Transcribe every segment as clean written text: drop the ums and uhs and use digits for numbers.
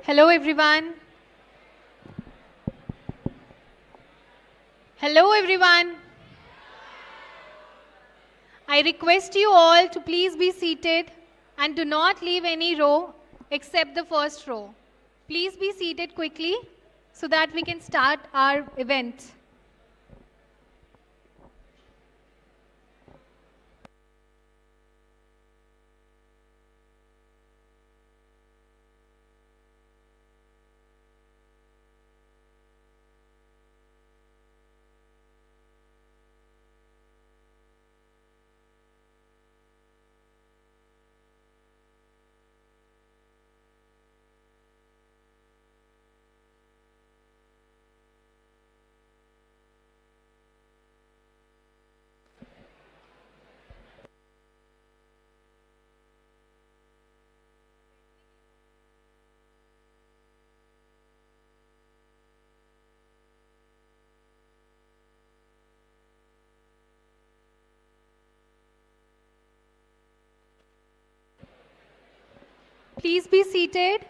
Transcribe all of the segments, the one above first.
Hello everyone. Hello everyone. I request you all to please be seated and do not leave any row except the first row. Please be seated quickly so that we can start our event. Please be seated.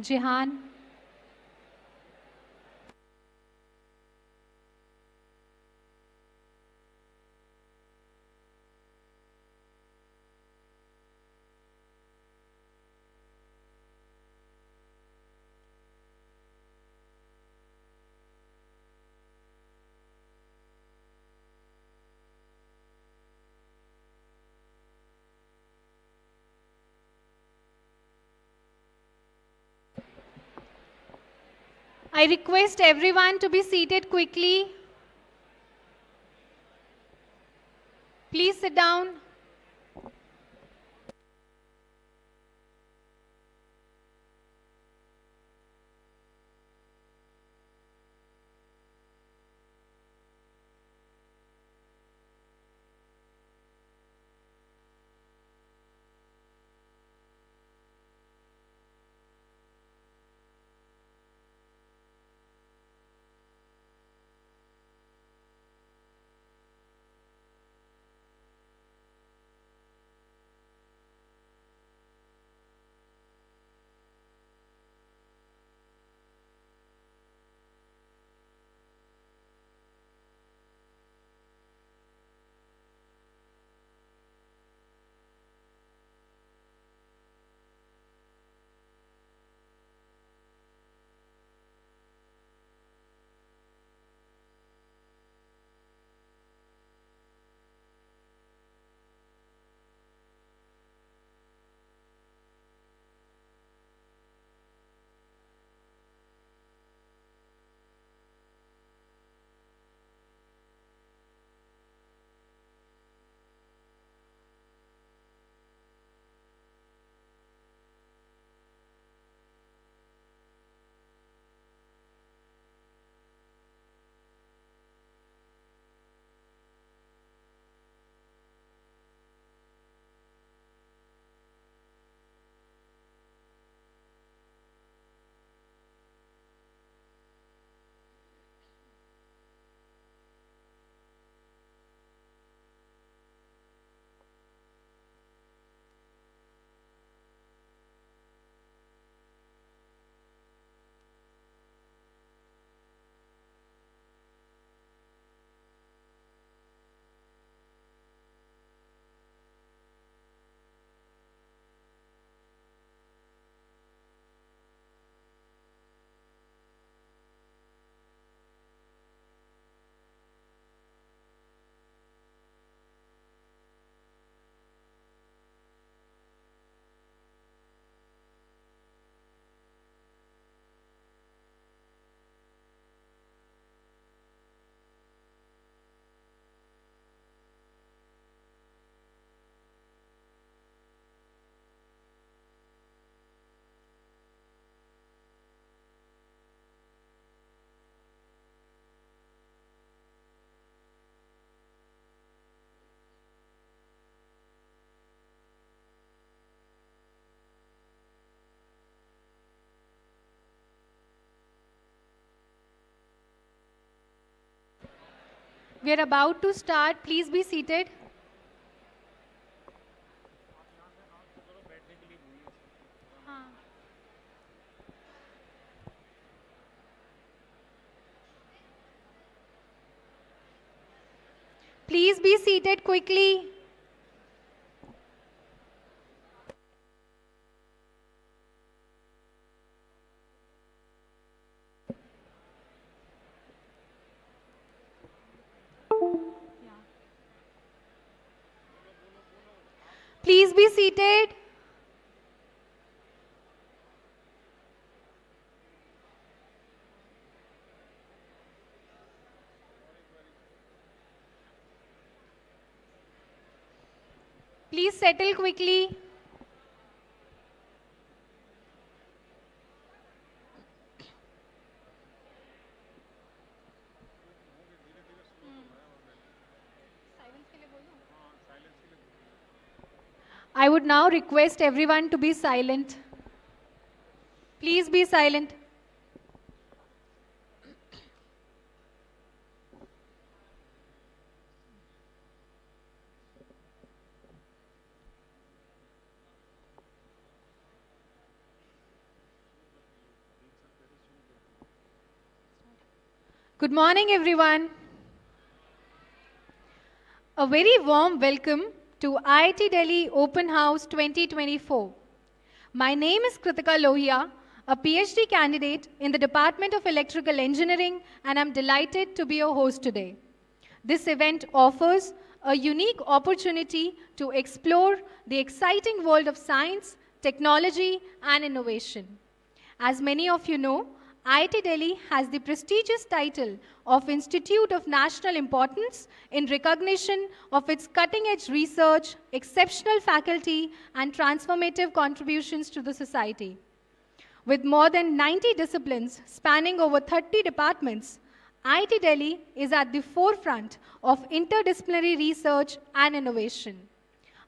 Jihan. I request everyone to be seated quickly. Please sit down. We are about to start. Please be seated. Please be seated quickly. Please be seated. Please settle quickly. I would now request everyone to be silent. Please be silent. Good morning, everyone. A very warm welcome to IIT Delhi Open House 2024. My name is Kritika Lohia, a PhD candidate in the Department of Electrical Engineering, and I'm delighted to be your host today. This event offers a unique opportunity to explore the exciting world of science, technology, and innovation. As many of you know, IIT Delhi has the prestigious title of Institute of National Importance in recognition of its cutting-edge research, exceptional faculty, and transformative contributions to the society. With more than 90 disciplines spanning over 30 departments, IIT Delhi is at the forefront of interdisciplinary research and innovation.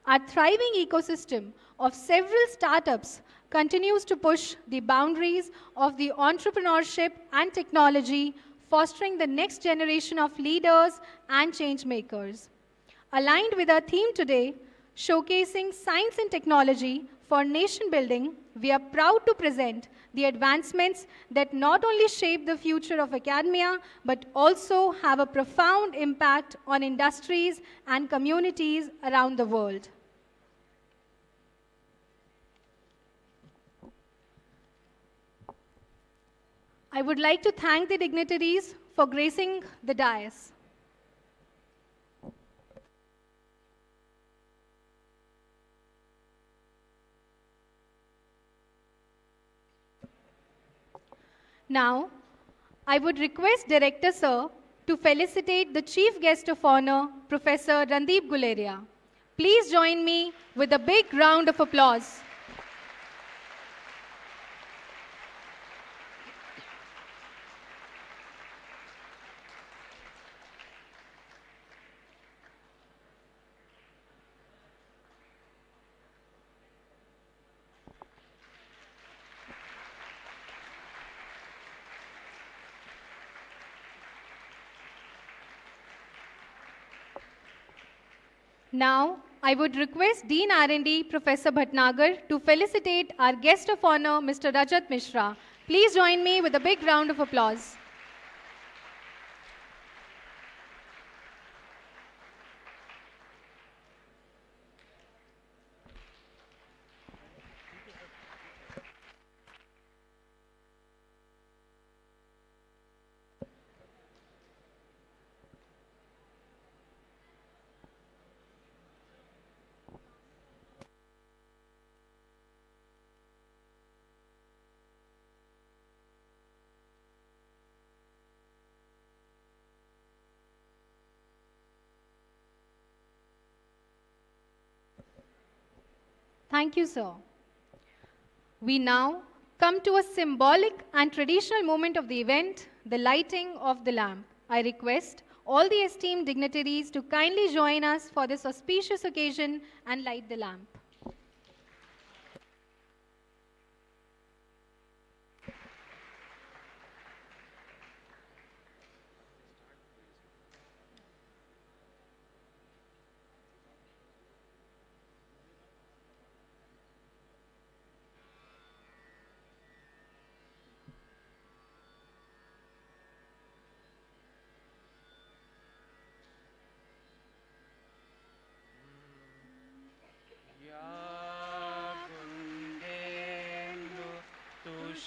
Our thriving ecosystem of several startups continues to push the boundaries of the entrepreneurship and technology, fostering the next generation of leaders and change makers. Aligned with our theme today, showcasing science and technology for nation building, we are proud to present the advancements that not only shape the future of academia, but also have a profound impact on industries and communities around the world. I would like to thank the dignitaries for gracing the dais. Now, I would request Director Sir to felicitate the Chief Guest of Honor, Professor Randeep Guleria. Please join me with a big round of applause. Now, I would request Dean R&D Professor Bhatnagar to felicitate our guest of honor, Mr. Rajat Mishra. Please join me with a big round of applause. Thank you, sir. We now come to a symbolic and traditional moment of the event, the lighting of the lamp. I request all the esteemed dignitaries to kindly join us for this auspicious occasion and light the lamp.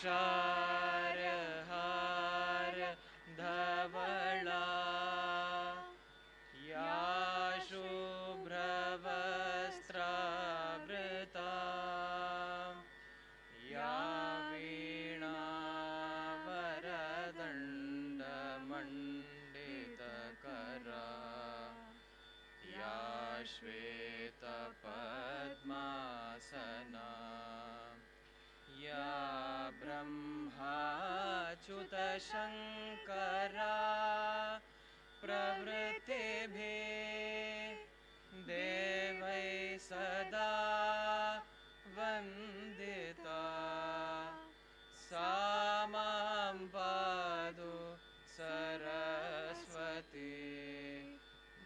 तुषारहार धवला या शुभ्रवस्त्रावृता या वीणावरदण्डमण्डितकरा या श्वेतपद्मासना या ब्रह्माच्युतशङ्करा प्रवृत्तिभिः देवैः सदा वन्दिता सा मां पातु सरस्वती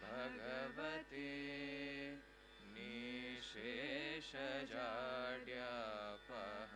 भगवती निःशेषजाड्यापः।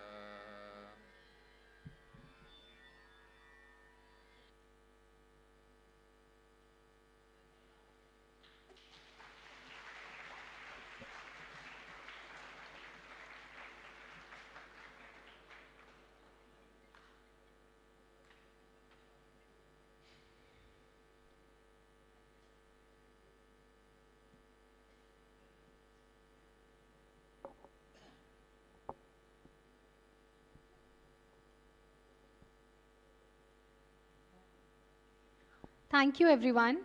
Thank you, everyone.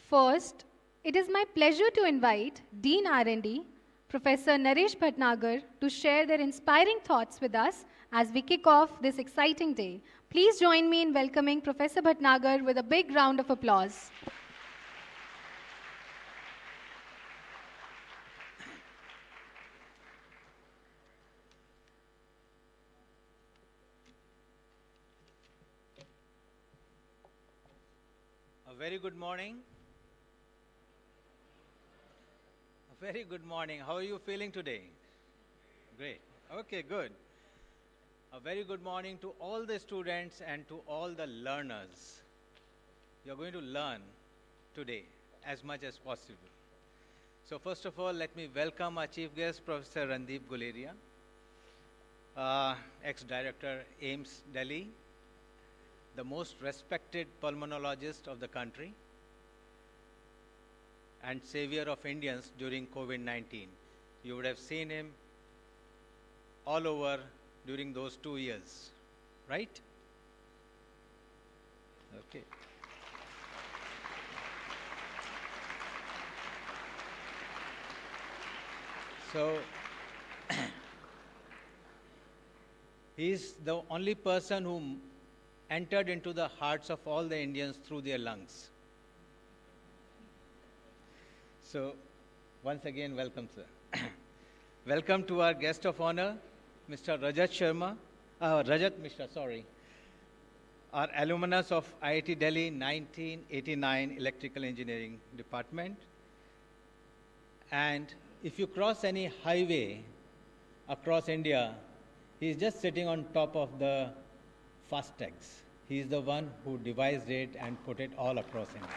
First, it is my pleasure to invite Dean R&D, Professor Naresh Bhatnagar, to share their inspiring thoughts with us as we kick off this exciting day. Please join me in welcoming Professor Bhatnagar with a big round of applause. A very good morning. A very good morning. How are you feeling today? Great. Okay, good. A very good morning to all the students and to all the learners. You're going to learn today as much as possible. So first of all, let me welcome our chief guest, Professor Randeep Guleria, ex-director AIIMS Delhi, the most respected pulmonologist of the country and savior of Indians during COVID-19. You would have seen him all over during those 2 years, right? Okay. So, he is the only person who entered into the hearts of all the Indians through their lungs. So, once again, welcome, sir. Welcome to our guest of honor, Mr. Rajat Mishra, our alumnus of IIT Delhi 1989 Electrical Engineering Department. And if you cross any highway across India, he is just sitting on top of the fastags. He is the one who devised it and put it all across India.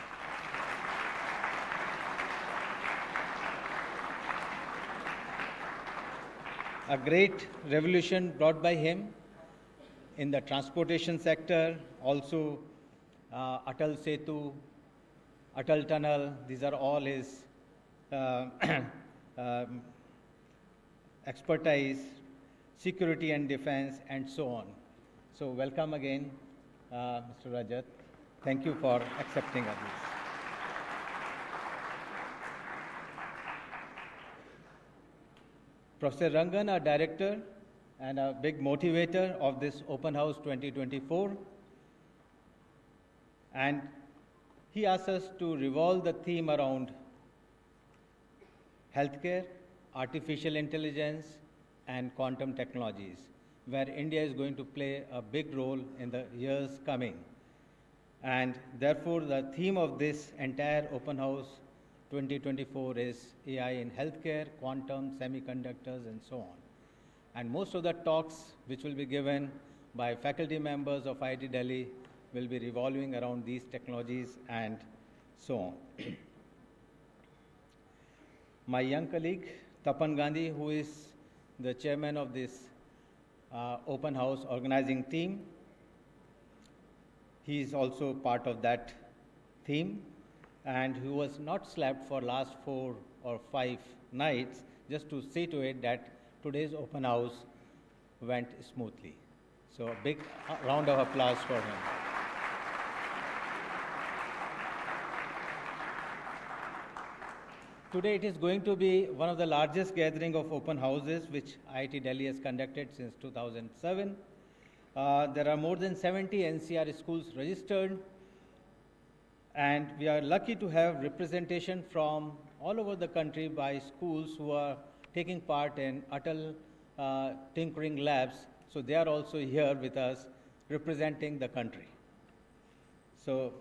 A great revolution brought by him in the transportation sector, also Atal Setu, Atal Tunnel, these are all his expertise, security and defense, and so on. So welcome again, Mr. Rajat. Thank you for accepting us. Professor Rangan, our director and a big motivator of this Open House 2024. And he asked us to revolve the theme around healthcare, artificial intelligence, and quantum technologies, where India is going to play a big role in the years coming. And therefore, the theme of this entire Open House 2024 is AI in healthcare, quantum, semiconductors, and so on. And most of the talks which will be given by faculty members of IIT Delhi will be revolving around these technologies and so on. My young colleague, Tapan Gandhi, who is the chairman of this open house organizing team. He is also part of that theme, and he was not slept for last 4 or 5 nights just to see to it that today's open house went smoothly. So a big round of applause for him. Today it is going to be one of the largest gathering of open houses which IIT Delhi has conducted since 2007. There are more than 70 NCR schools registered, and we are lucky to have representation from all over the country by schools who are taking part in Atal Tinkering Labs. So they are also here with us representing the country. So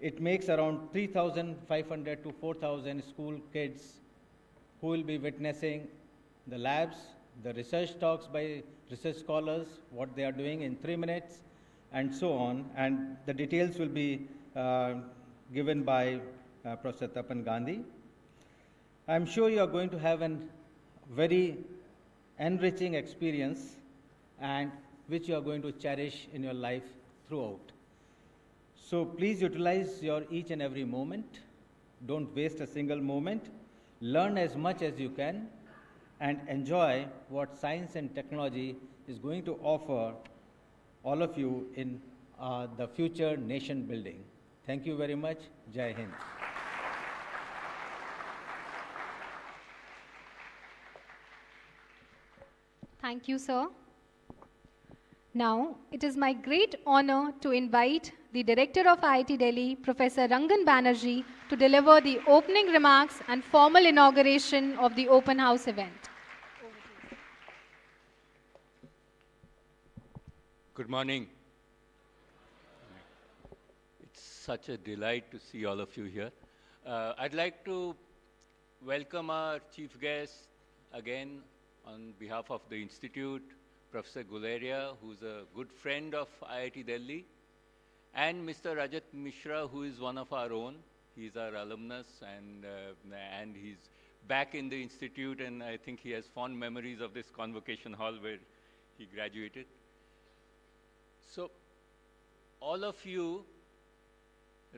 it makes around 3,500 to 4,000 school kids who will be witnessing the labs, the research talks by research scholars, what they are doing in 3 minutes, and so on. And the details will be given by Professor Tapan Gandhi. I'm sure you are going to have a very enriching experience, and which you are going to cherish in your life throughout. So please utilize your each and every moment. Don't waste a single moment. Learn as much as you can and enjoy what science and technology is going to offer all of you in the future nation building. Thank you very much. Jai Hind. Thank you, sir. Now, it is my great honor to invite the Director of IIT Delhi, Professor Rangan Banerjee, to deliver the opening remarks and formal inauguration of the open house event. Good morning. It's such a delight to see all of you here. I'd like to welcome our chief guest again on behalf of the Institute, Professor Guleria, who's a good friend of IIT Delhi, and Mr. Rajat Mishra, who is one of our own. He's our alumnus, and he's back in the Institute, and I think he has fond memories of this convocation hall where he graduated. So all of you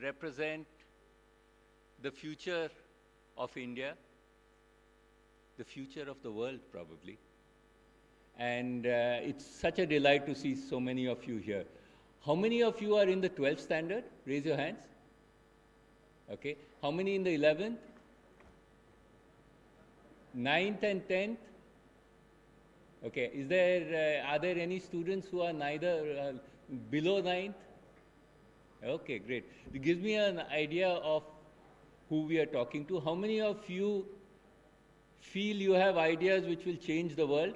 represent the future of India, the future of the world probably. And it's such a delight to see so many of you here. How many of you are in the 12th standard? Raise your hands. Okay. How many in the 11th? 9th and 10th? Okay. Is there, are there any students who are neither below 9th? Okay, great. It gives me an idea of who we are talking to. How many of you feel you have ideas which will change the world?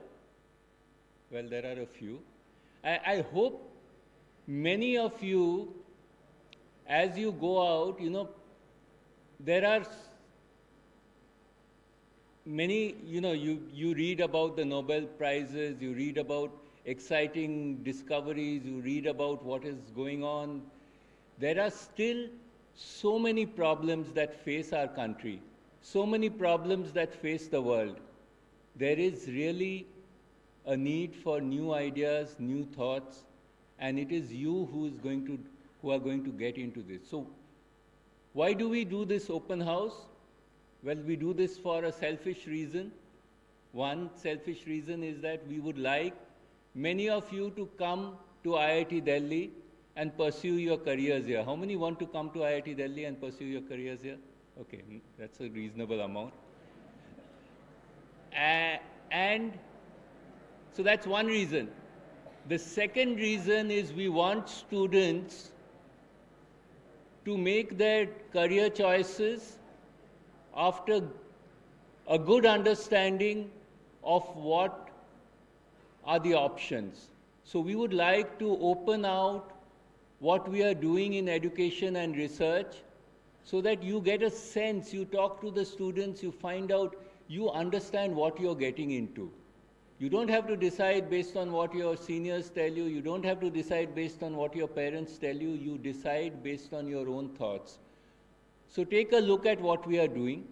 Well, there are a few. I hope many of you, as you go out, you know, there are many, you know, you read about the Nobel Prizes, you read about exciting discoveries, you read about what is going on. There are still so many problems that face our country, so many problems that face the world. There is really a need for new ideas, new thoughts, and it is you who are going to get into this. So why do we do this open house? Well, we do this for a selfish reason. One selfish reason is that we would like many of you to come to IIT Delhi and pursue your careers here. How many want to come to IIT Delhi and pursue your careers here? Okay, that's a reasonable amount. And so that's one reason. The second reason is we want students to make their career choices after a good understanding of what are the options. So we would like to open out what we are doing in education and research so that you get a sense, you talk to the students, you find out, you understand what you're getting into. You don't have to decide based on what your seniors tell you. You don't have to decide based on what your parents tell you. You decide based on your own thoughts. So take a look at what we are doing.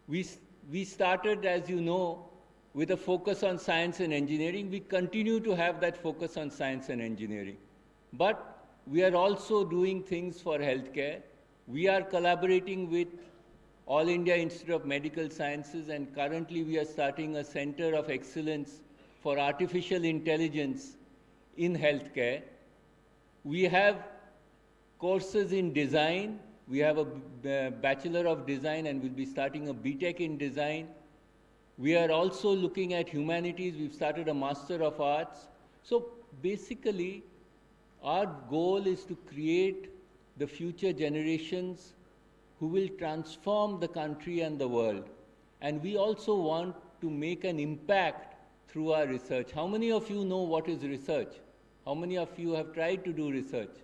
We started, as you know, with a focus on science and engineering. We continue to have that focus on science and engineering. But we are also doing things for healthcare. We are collaborating with All India Institute of Medical Sciences, and currently we are starting a center of excellence for artificial intelligence in healthcare. We have courses in design. We have a Bachelor of Design, and we'll be starting a BTech in design. We are also looking at humanities. We've started a Master of Arts. So basically, our goal is to create the future generations who will transform the country and the world. And we also want to make an impact through our research. How many of you know what is research? How many of you have tried to do research?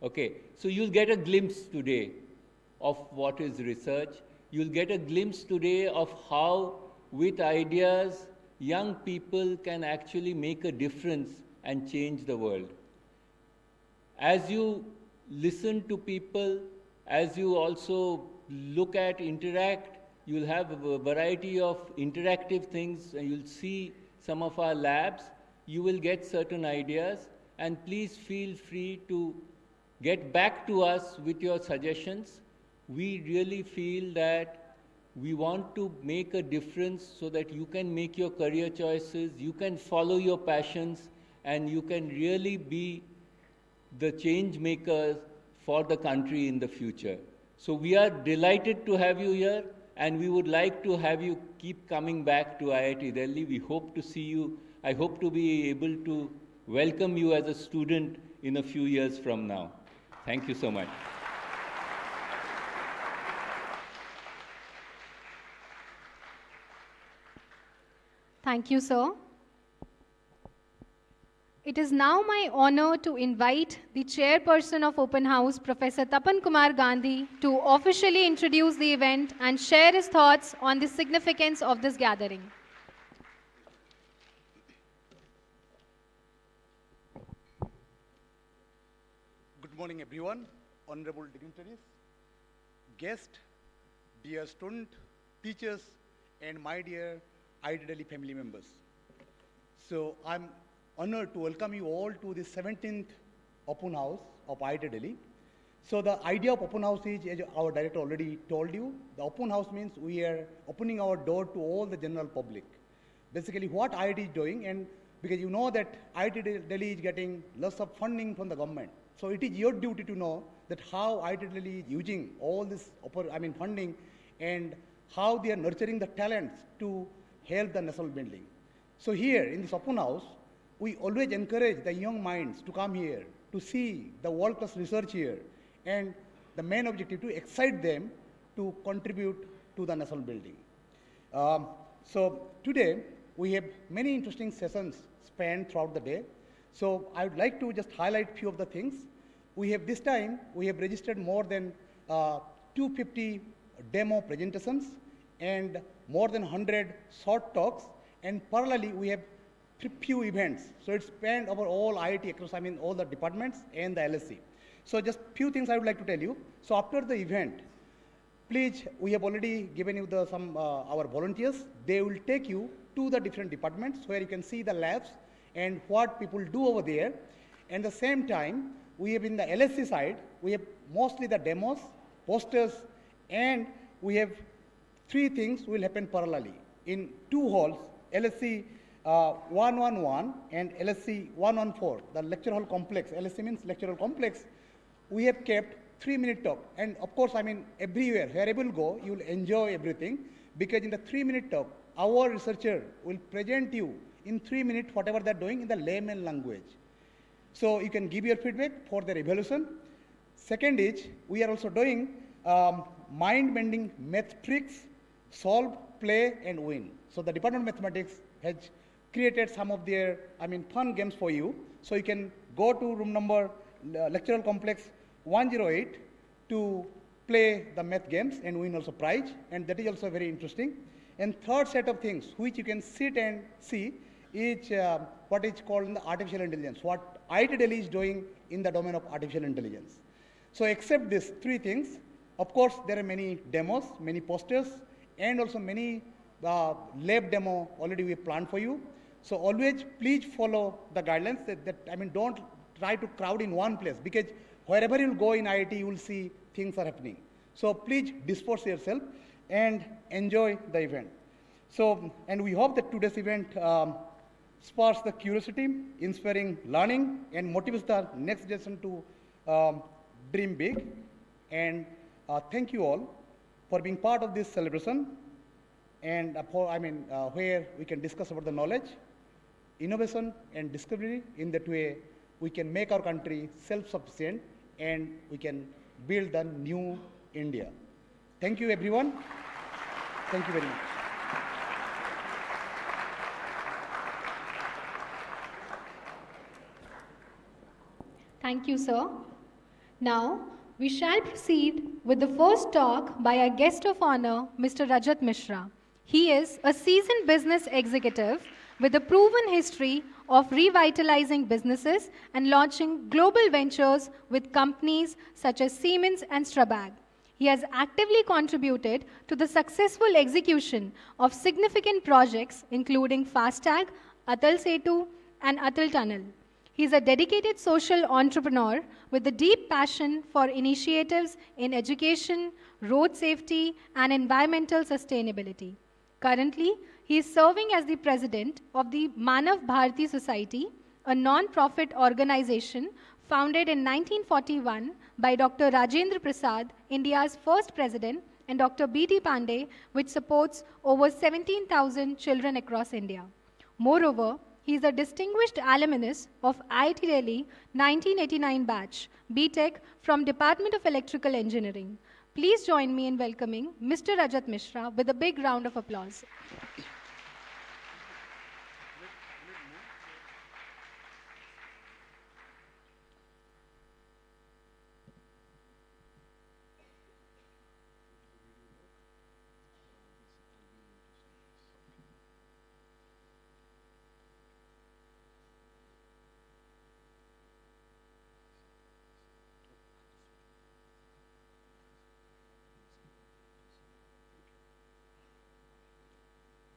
Okay, so you'll get a glimpse today of what is research. You'll get a glimpse today of how, with ideas, young people can actually make a difference and change the world. As you listen to people, as you also look at, interact, you'll have a variety of interactive things, and you'll see some of our labs. You will get certain ideas, and please feel free to get back to us with your suggestions. We really feel that we want to make a difference so that you can make your career choices, you can follow your passions, and you can really be the change makers for the country in the future. So we are delighted to have you here, and we would like to have you keep coming back to IIT Delhi. We hope to see you. I hope to be able to welcome you as a student in a few years from now. Thank you so much. Thank you, sir. It is now my honor to invite the chairperson of Open House, Professor Tapan Kumar Gandhi, to officially introduce the event and share his thoughts on the significance of this gathering. Good morning, everyone, honorable dignitaries, guests, dear students, teachers, and my dear IIT Delhi family members. So I'm honored to welcome you all to the 17th Open House of IIT Delhi. So the idea of Open House is, as our director already told you, the Open House means we are opening our door to all the general public. Basically what IIT is doing, and because you know that IIT Delhi is getting lots of funding from the government. So it is your duty to know that how IIT Delhi is using all this funding, and how they are nurturing the talents to help the national building. So here in this Open House, we always encourage the young minds to come here, to see the world-class research here, and the main objective to excite them to contribute to the national building. So today, we have many interesting sessions spanned throughout the day. So I would like to just highlight few of the things. This time, we have registered more than 250 demo presentations and more than 100 short talks, and parallelly, we have few events. So it's spanned over all IIT across, all the departments and the LSC. So just few things I would like to tell you. So after the event, please, we have already given you our volunteers. They will take you to the different departments where you can see the labs and what people do over there. And at the same time, we have in the LSC side, we have mostly the demos, posters, and we have three things will happen parallelly. In two halls, LSC 111 and LSC 114, the lecture hall complex, LSC means lecture hall complex, we have kept 3-minute talk. And of course, everywhere, wherever you go, you will enjoy everything, because in the 3-minute talk, our researcher will present you in 3 minutes whatever they're doing in the layman language. So you can give your feedback for their evaluation. Second is, we are also doing mind-bending math tricks, solve, play, and win. So the Department of Mathematics has created some of their, fun games for you. So you can go to room number, lectural complex 108 to play the math games and win also prize. And that is also very interesting. And third set of things, which you can sit and see, is what is called the artificial intelligence, what IIT Delhi is doing in the domain of artificial intelligence. So except these three things, of course, there are many demos, many posters, and also many lab demo already we planned for you. So always please follow the guidelines I mean, don't try to crowd in one place, because wherever you'll go in IIT, you will see things are happening. So please disperse yourself and enjoy the event. So, and we hope that today's event spurs the curiosity, inspiring learning, and motivates the next generation to dream big. And thank you all for being part of this celebration, and where we can discuss about the knowledge, innovation, and discovery. In that way, we can make our country self-sufficient, and we can build the new India. Thank you, everyone. Thank you very much. Thank you, sir. Now, we shall proceed with the first talk by our guest of honor, Mr. Rajat Mishra. He is a seasoned business executive with a proven history of revitalizing businesses and launching global ventures with companies such as Siemens and Strabag. He has actively contributed to the successful execution of significant projects including FASTag, Atal Setu, and Atal Tunnel. He is a dedicated social entrepreneur with a deep passion for initiatives in education, road safety, and environmental sustainability. Currently, he is serving as the president of the Manav Bharati Society, a non-profit organization founded in 1941 by Dr. Rajendra Prasad, India's first president, and Dr. B.T. Pandey, which supports over 17,000 children across India. Moreover, he is a distinguished alumnus of IIT Delhi 1989 batch, BTech from Department of Electrical Engineering. Please join me in welcoming Mr. Rajat Mishra with a big round of applause.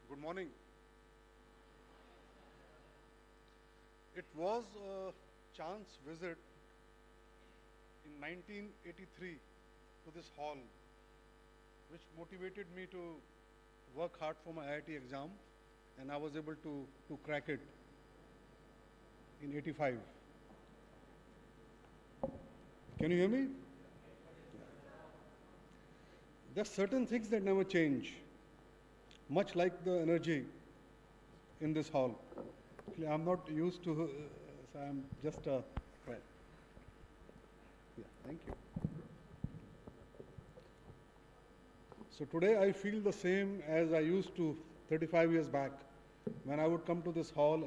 Good morning. It was a chance visit in 1983 to this hall, which motivated me to work hard for my IIT exam, and I was able to crack it in 85. Can you hear me? There are certain things that never change, much like the energy in this hall. I'm not used to, so I'm just well. Yeah, thank you. So today I feel the same as I used to 35 years back, when I would come to this hall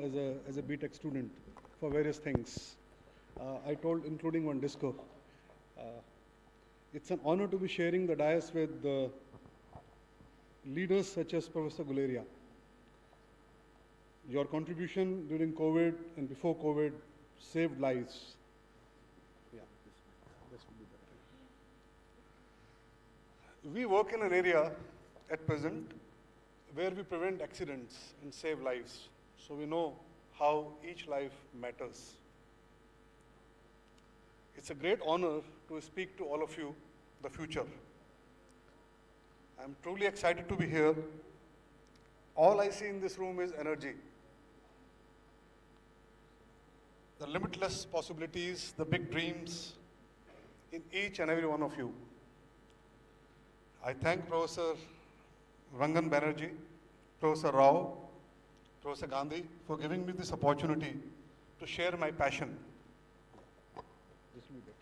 as a BTech student for various things. I told, including one disco. It's an honor to be sharing the dais with leaders such as Professor Guleria. Your contribution during COVID and before COVID saved lives. Yeah, this will be better. We work in an area at present where we prevent accidents and save lives. So we know how each life matters. It's a great honor to speak to all of you, the future. I'm truly excited to be here. All I see in this room is energy. The limitless possibilities, the big dreams in each and every one of you. I thank Professor Rangan Banerjee, Professor Rao, Professor Gandhi for giving me this opportunity to share my passion. This will be better.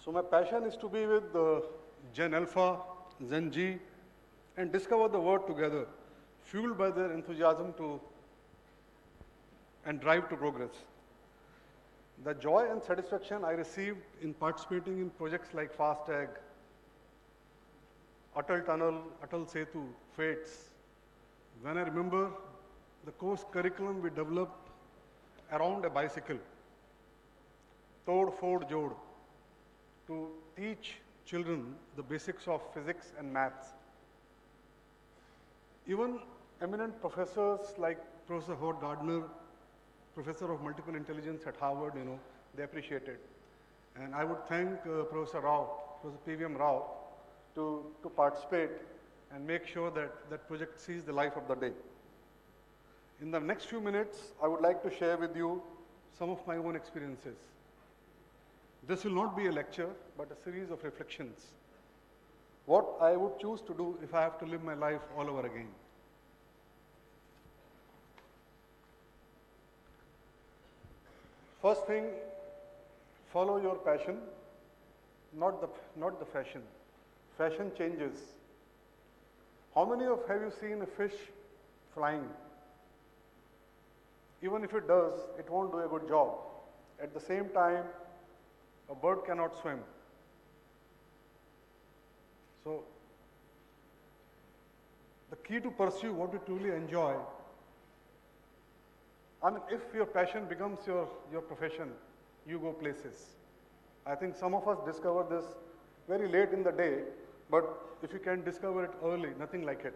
So my passion is to be with Gen Alpha, Gen G, and discover the world together, fueled by their enthusiasm and drive to progress. The joy and satisfaction I received in participating in projects like FASTag, Atal Tunnel, Atal Setu, fates, when I remember the course curriculum we developed around a bicycle, Tod Ford Jod, to teach children the basics of physics and maths. Even eminent professors like Professor Howard Gardner, Professor of Multiple Intelligence at Harvard, they appreciate it. And I would thank Professor Rao, Professor P.V.M. Rao, to participate and make sure that that project sees the light of the day. In the next few minutes, I would like to share with you some of my own experiences. This will not be a lecture, but a series of reflections. What I would choose to do if I have to live my life all over again. First thing, follow your passion, not the fashion. Fashion changes. How many of have you seen a fish flying? Even if it does, it won't do a good job. At the same time, a bird cannot swim. So, the key to pursue what you truly enjoy, I mean, if your passion becomes your profession, you go places. I think some of us discover this very late in the day, but if you can discover it early, nothing like it.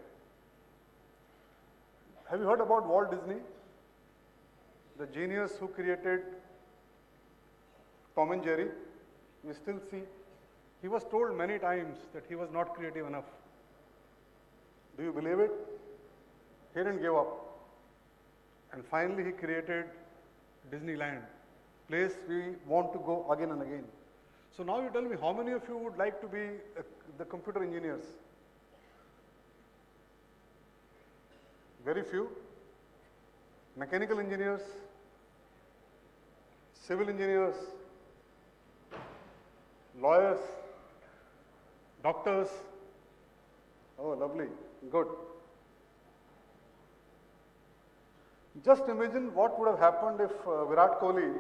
Have you heard about Walt Disney? The genius who created Tom and Jerry. We still see. He was told many times that he was not creative enough. Do you believe it? He didn't give up. And finally he created Disneyland, place we want to go again and again. So now you tell me, how many of you would like to be the computer engineers? Very few. Mechanical engineers, civil engineers, lawyers, doctors. Oh, lovely, good. Just imagine what would have happened if Virat Kohli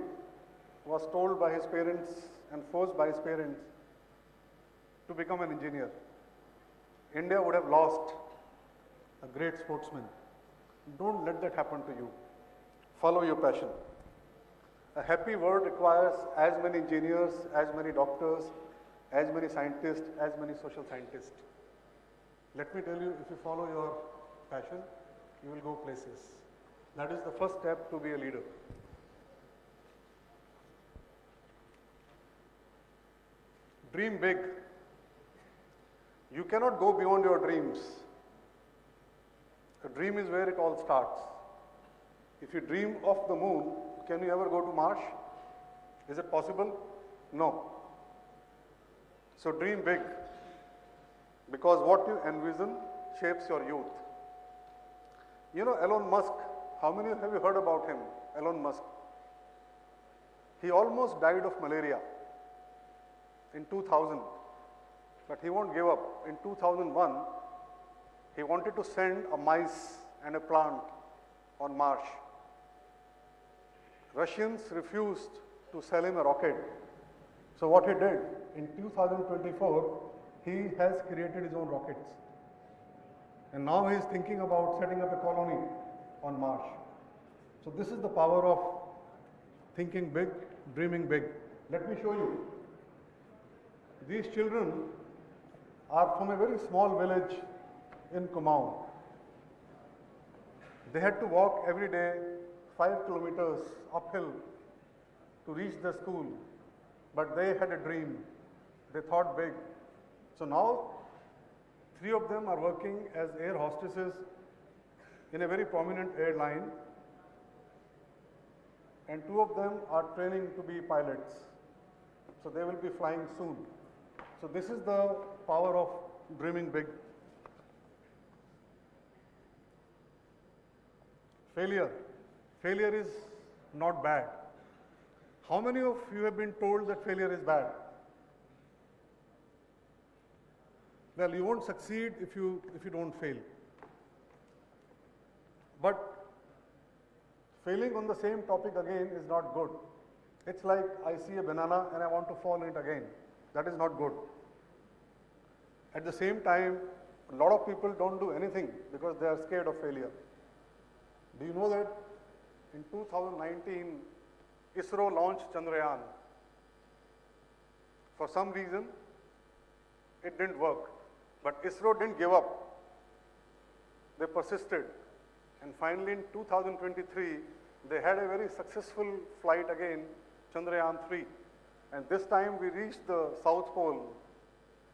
was told by his parents and forced by his parents to become an engineer. India would have lost a great sportsman. Don't let that happen to you. Follow your passion. A happy world requires as many engineers, as many doctors, as many scientists, as many social scientists. Let me tell you, if you follow your passion, you will go places. That is the first step to be a leader. Dream big. You cannot go beyond your dreams. A dream is where it all starts. If you dream of the moon, can you ever go to Mars? Is it possible? No. So dream big, because what you envision shapes your youth. You know Elon Musk, how many have you heard about him? Elon Musk. He almost died of malaria in 2000, but he won't give up. In 2001, he wanted to send a mice and a plant on Mars. Russians refused to sell him a rocket. So what he did, in 2024, he has created his own rockets. And now he is thinking about setting up a colony on Mars. So this is the power of thinking big, dreaming big. Let me show you. These children are from a very small village in Kumaon. They had to walk every day 5 kilometers uphill to reach the school, but they had a dream. They thought big. So now 3 of them are working as air hostesses in a very prominent airline, and 2 of them are training to be pilots. So they will be flying soon. So this is the power of dreaming big. Failure. Failure is not bad. How many of you have been told that failure is bad? Well, you won't succeed if you don't fail. But failing on the same topic again is not good. It's like I see a banana and I want to fall in it again. That is not good. At the same time, a lot of people don't do anything because they are scared of failure. Do you know that in 2019, ISRO launched Chandrayaan? For some reason, it didn't work. But ISRO didn't give up. They persisted. And finally, in 2023, they had a very successful flight again, Chandrayaan 3. And this time, we reached the south pole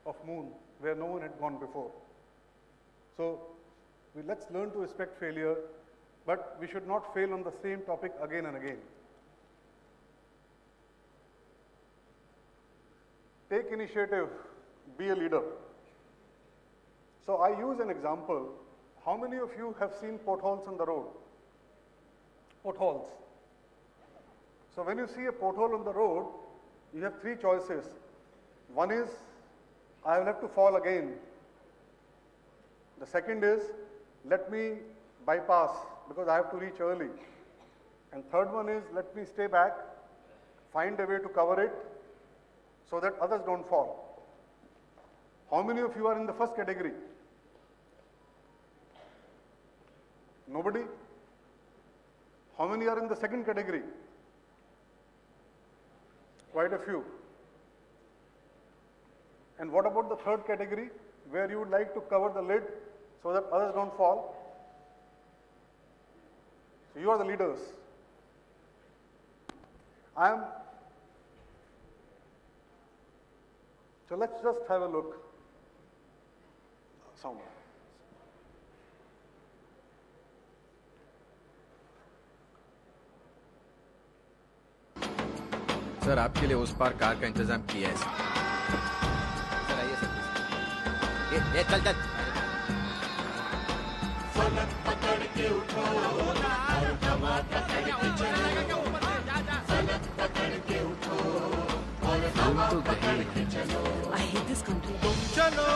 of moon, where no one had gone before. So, let's learn to respect failure, but we should not fail on the same topic again and again. Take initiative, be a leader. So I use an example. How many of you have seen potholes on the road? Potholes. So when you see a pothole on the road, you have three choices. One is, I will have to fall again. The second is, let me bypass because I have to reach early. And third one is, let me stay back, find a way to cover it so that others don't fall. How many of you are in the first category? Nobody? How many are in the second category? Quite a few. And what about the third category, where you would like to cover the lid so that others don't fall? So you are the leaders. So let's just have a look. Sound. Sir आपके लिए उस पार car का इंतजाम किया है sir आइए sir ये चल चल फलक पकड़ के उठो और हवा पकड़ के चलो फलक पकड़ के उठो और हवा पकड़ के चलो I hate this country. तुम चलो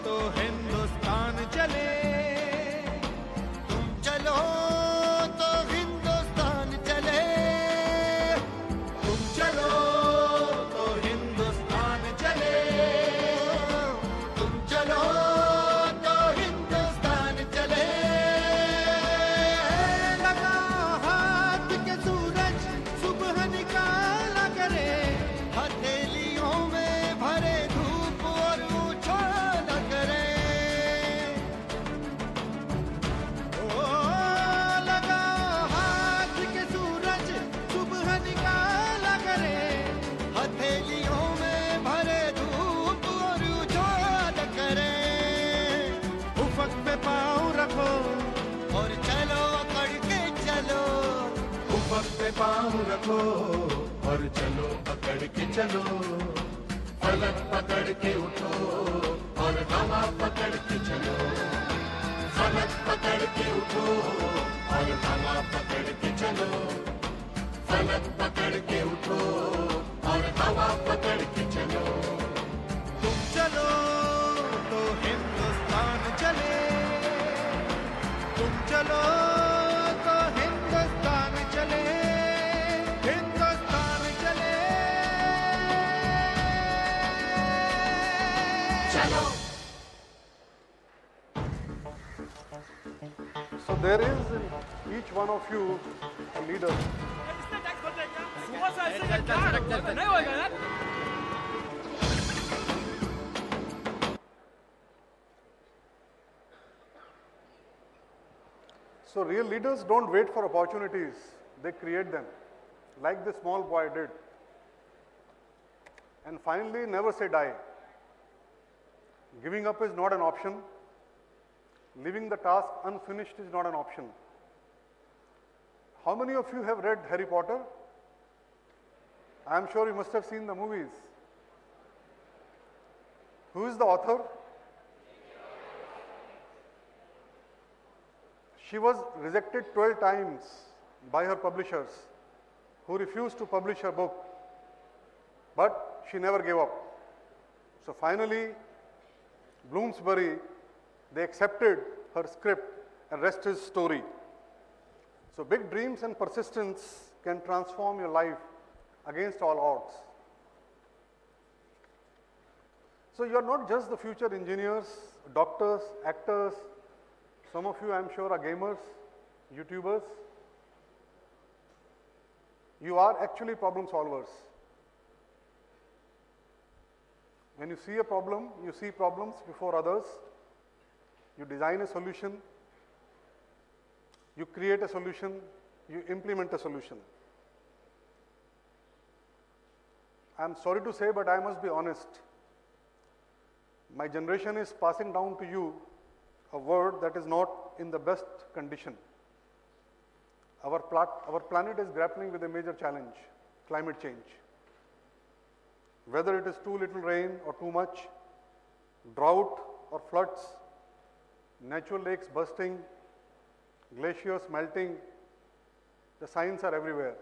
तो हिंदुस्तान चले तुम चलो तो हिंदुस्तान चले तुम चलो तो हिंदुस्तान चले तुम चलो तो हिंदुस्तान चले लगा हाथ के सूरज सुबह निकाला करे हथेलियों में भरे धूप और उछाला करे ओ लगा हाथ के सूरज सुबह निकाला करे हथेलियों में भरे धूप और उछाला करे उफक पे पाँव रखो और चलो अकड़ के चलो उफक पे पाँव रखो और चलो पकड़ के चलो फलक पकड़ के उठो और हवा पकड़ के चलो फलक पकड़ के उठो और हवा पकड़ के चलो फलक पकड़ के उठो और हवा पकड़ के चलो तुम चलो तो हिंदुस्तान चले तुम चलो तो हिंदुस्तान चले हिंदुस्तान चले चलो So there is in each one of you a leader. So real leaders don't wait for opportunities, they create them, like this small boy did. And finally, never say die. Giving up is not an option. Leaving the task unfinished is not an option. How many of you have read Harry Potter? I am sure you must have seen the movies. Who is the author? She was rejected 12 times by her publishers, who refused to publish her book. But she never gave up. So finally, Bloomsbury, they accepted her script and rest is story. So big dreams and persistence can transform your life against all odds. So you are not just the future engineers, doctors, actors. Some of you, I'm sure, are gamers, YouTubers. You are actually problem solvers. When you see a problem, you see problems before others. You design a solution. You create a solution. You implement a solution. I'm sorry to say, but I must be honest. My generation is passing down to you a world that is not in the best condition. Our planet is grappling with a major challenge, climate change. Whether it is too little rain or too much, drought or floods, natural lakes bursting, glaciers melting, the signs are everywhere.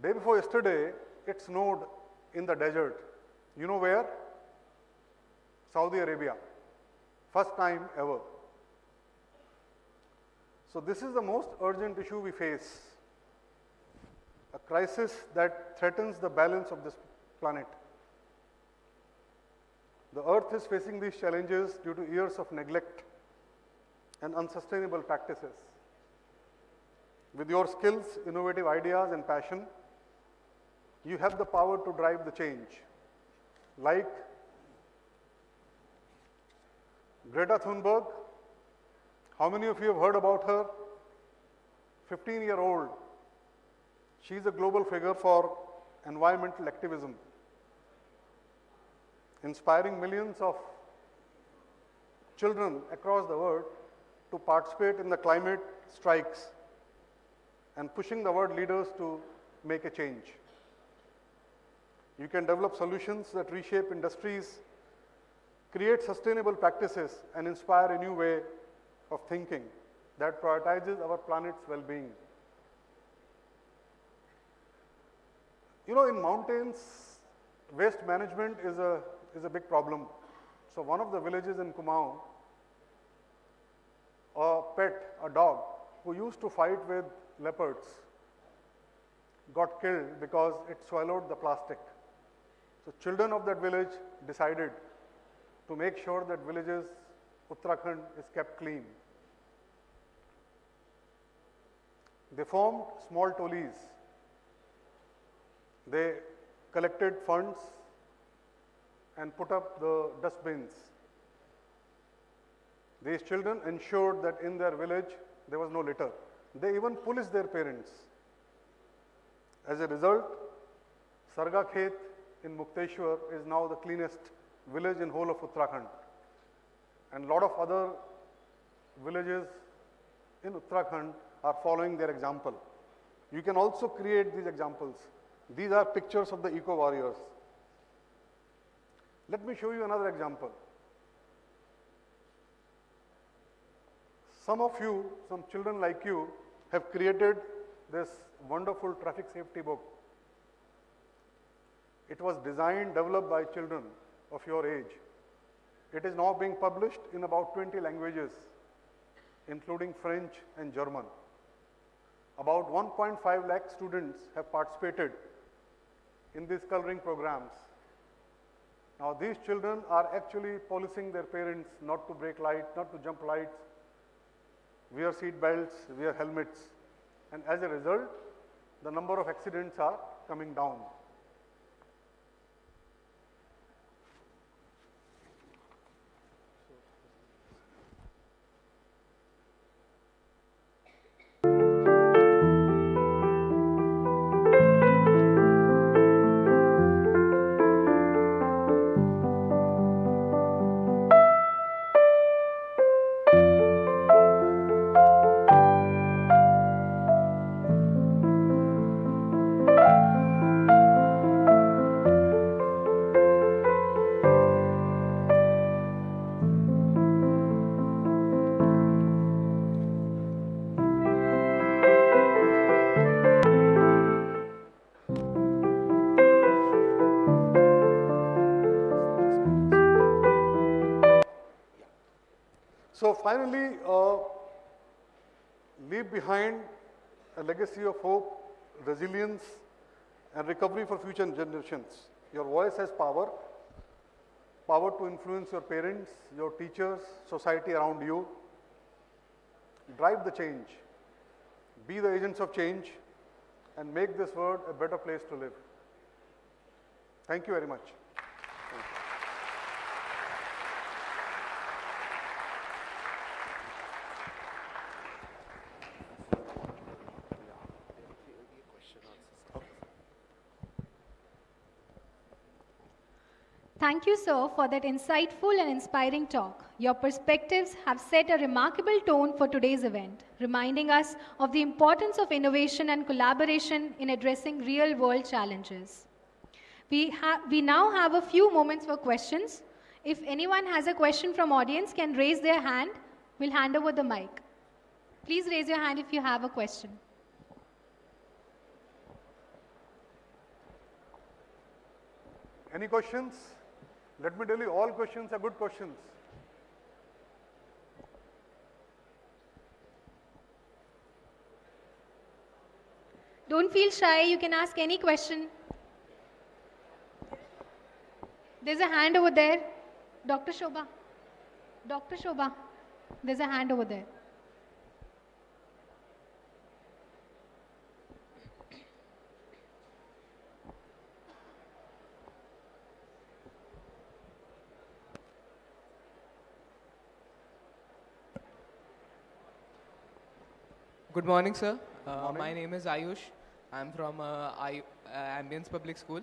Day before yesterday, it snowed in the desert. You know where? Saudi Arabia. First time ever. So this is the most urgent issue we face. A crisis that threatens the balance of this planet. The earth is facing these challenges due to years of neglect and unsustainable practices. With your skills, innovative ideas and passion, you have the power to drive the change. Like Greta Thunberg, how many of you have heard about her? 15-year-old. She's a global figure for environmental activism, inspiring millions of children across the world to participate in the climate strikes and pushing the world leaders to make a change. You can develop solutions that reshape industries, create sustainable practices, and inspire a new way of thinking that prioritizes our planet's well-being. You know, in mountains, waste management is a big problem. So one of the villages in Kumaon, a pet, a dog, who used to fight with leopards, got killed because it swallowed the plastic. So children of that village decided to make sure that villages, Uttarakhand, is kept clean. They formed small tollies. They collected funds and put up the dustbins. These children ensured that in their village there was no litter. They even policed their parents. As a result, Sarga Khet in Mukteshwar is now the cleanest village in whole of Uttarakhand. And a lot of other villages in Uttarakhand are following their example. You can also create these examples. These are pictures of the eco-warriors. Let me show you another example. Some of you, some children like you, have created this wonderful traffic safety book. It was designed, developed by children of your age. It is now being published in about 20 languages, including French and German. About 1.5 lakh students have participated in these coloring programs. Now these children are actually policing their parents not to break lights, not to jump lights, wear seat belts, wear helmets. And as a result, the number of accidents are coming down. So finally, leave behind a legacy of hope, resilience, and recovery for future generations. Your voice has power, power to influence your parents, your teachers, society around you. Drive the change. Be the agents of change and make this world a better place to live. Thank you very much. Thank you, sir, for that insightful and inspiring talk. Your perspectives have set a remarkable tone for today's event, reminding us of the importance of innovation and collaboration in addressing real-world challenges. We now have a few moments for questions. If anyone has a question from audience, can raise their hand. We'll hand over the mic. Please raise your hand if you have a question. Any questions? Let me tell you, all questions are good questions. Don't feel shy, you can ask any question. There's a hand over there. Dr. Shobha. Dr. Shobha, there's a hand over there. Good morning, sir. My name is Ayush. I'm from Ambience Public School.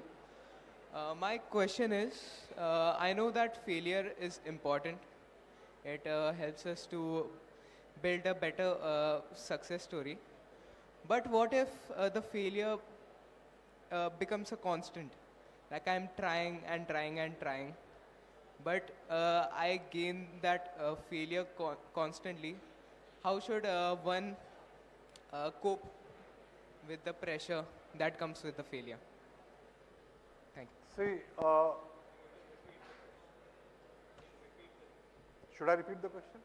My question is, I know that failure is important. It helps us to build a better success story. But what if the failure becomes a constant? Like I'm trying and trying and trying, but I gain that failure constantly. How should one cope with the pressure that comes with the failure? Thank you. See, should I repeat the question?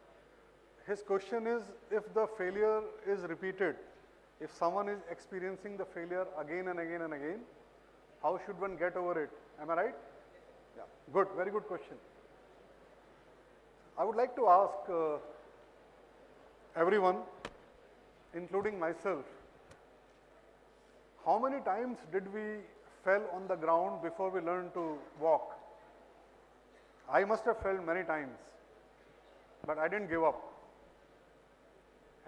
His question is, if the failure is repeated, if someone is experiencing the failure again and again and again, how should one get over it? Am I right? Yeah, good, very good question. I would like to ask everyone, including myself, how many times did we fell on the ground before we learned to walk? I must have fell many times, but I didn't give up.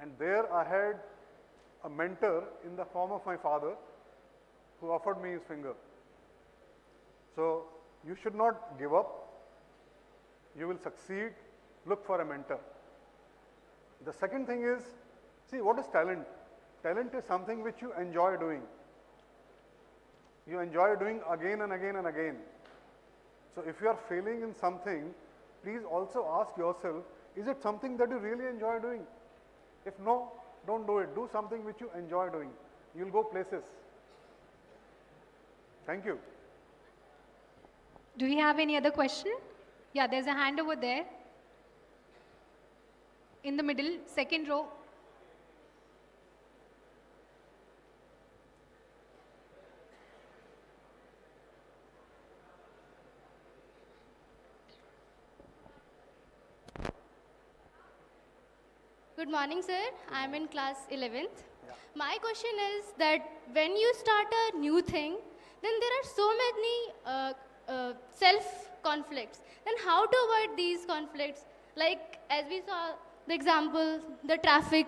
And there I had a mentor in the form of my father who offered me his finger. So you should not give up. You will succeed. Look for a mentor. The second thing is, see, what is talent? Talent is something which you enjoy doing. You enjoy doing again and again and again. So if you are failing in something, please also ask yourself, is it something that you really enjoy doing? If no, don't do it. Do something which you enjoy doing. You'll go places. Thank you. Do we have any other question? Yeah, there's a hand over there. In the middle, second row. Good morning, sir. I'm in class 11th. My question is that when you start a new thing, then there are so many self-conflicts. Then how to avoid these conflicts? Like, as we saw the example, the traffic,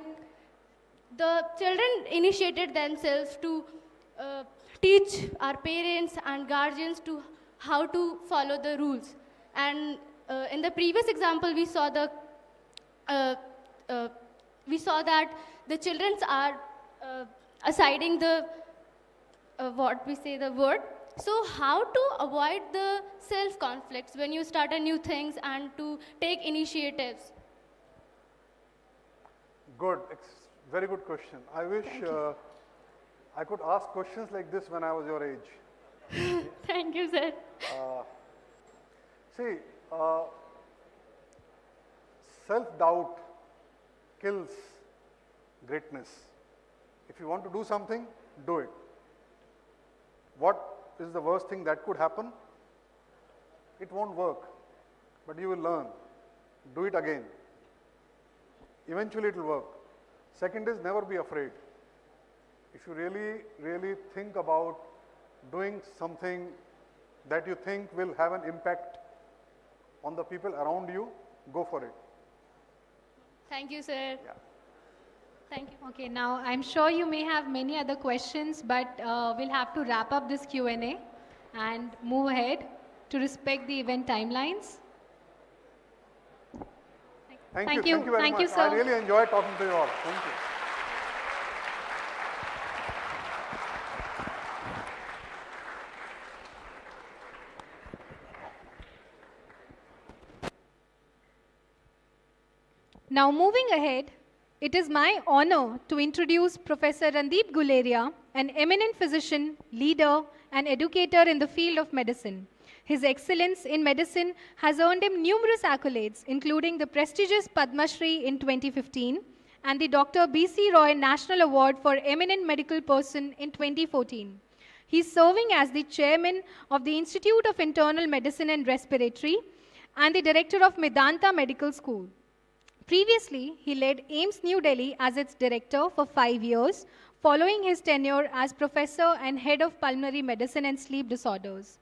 the children initiated themselves to teach our parents and guardians to how to follow the rules. And in the previous example, we saw that the children are assigning the what we say the word. So how to avoid the self-conflicts when you start a new things and to take initiatives? Good, very good question. I wish I could ask questions like this when I was your age. Thank you, sir. See, self-doubt kills greatness. If you want to do something, do it. What is the worst thing that could happen? It won't work, but you will learn. Do it again. Eventually it will work. Second is never be afraid. If you really think about doing something that you think will have an impact on the people around you, go for it. Thank you, sir. Yeah. Thank you. Okay, now I'm sure you may have many other questions, but we'll have to wrap up this Q&A and move ahead to respect the event timelines. Thank you very much. Sir. I really enjoyed talking to you all. Thank you. Now moving ahead, it is my honor to introduce Professor Randeep Guleria, an eminent physician, leader, and educator in the field of medicine. His excellence in medicine has earned him numerous accolades, including the prestigious Padma Shri in 2015 and the Dr. B.C. Roy National Award for Eminent Medical Person in 2014. He is serving as the chairman of the Institute of Internal Medicine and Respiratory and the director of Medanta Medical School. Previously, he led AIIMS New Delhi as its director for 5 years, following his tenure as professor and head of pulmonary medicine and sleep disorders.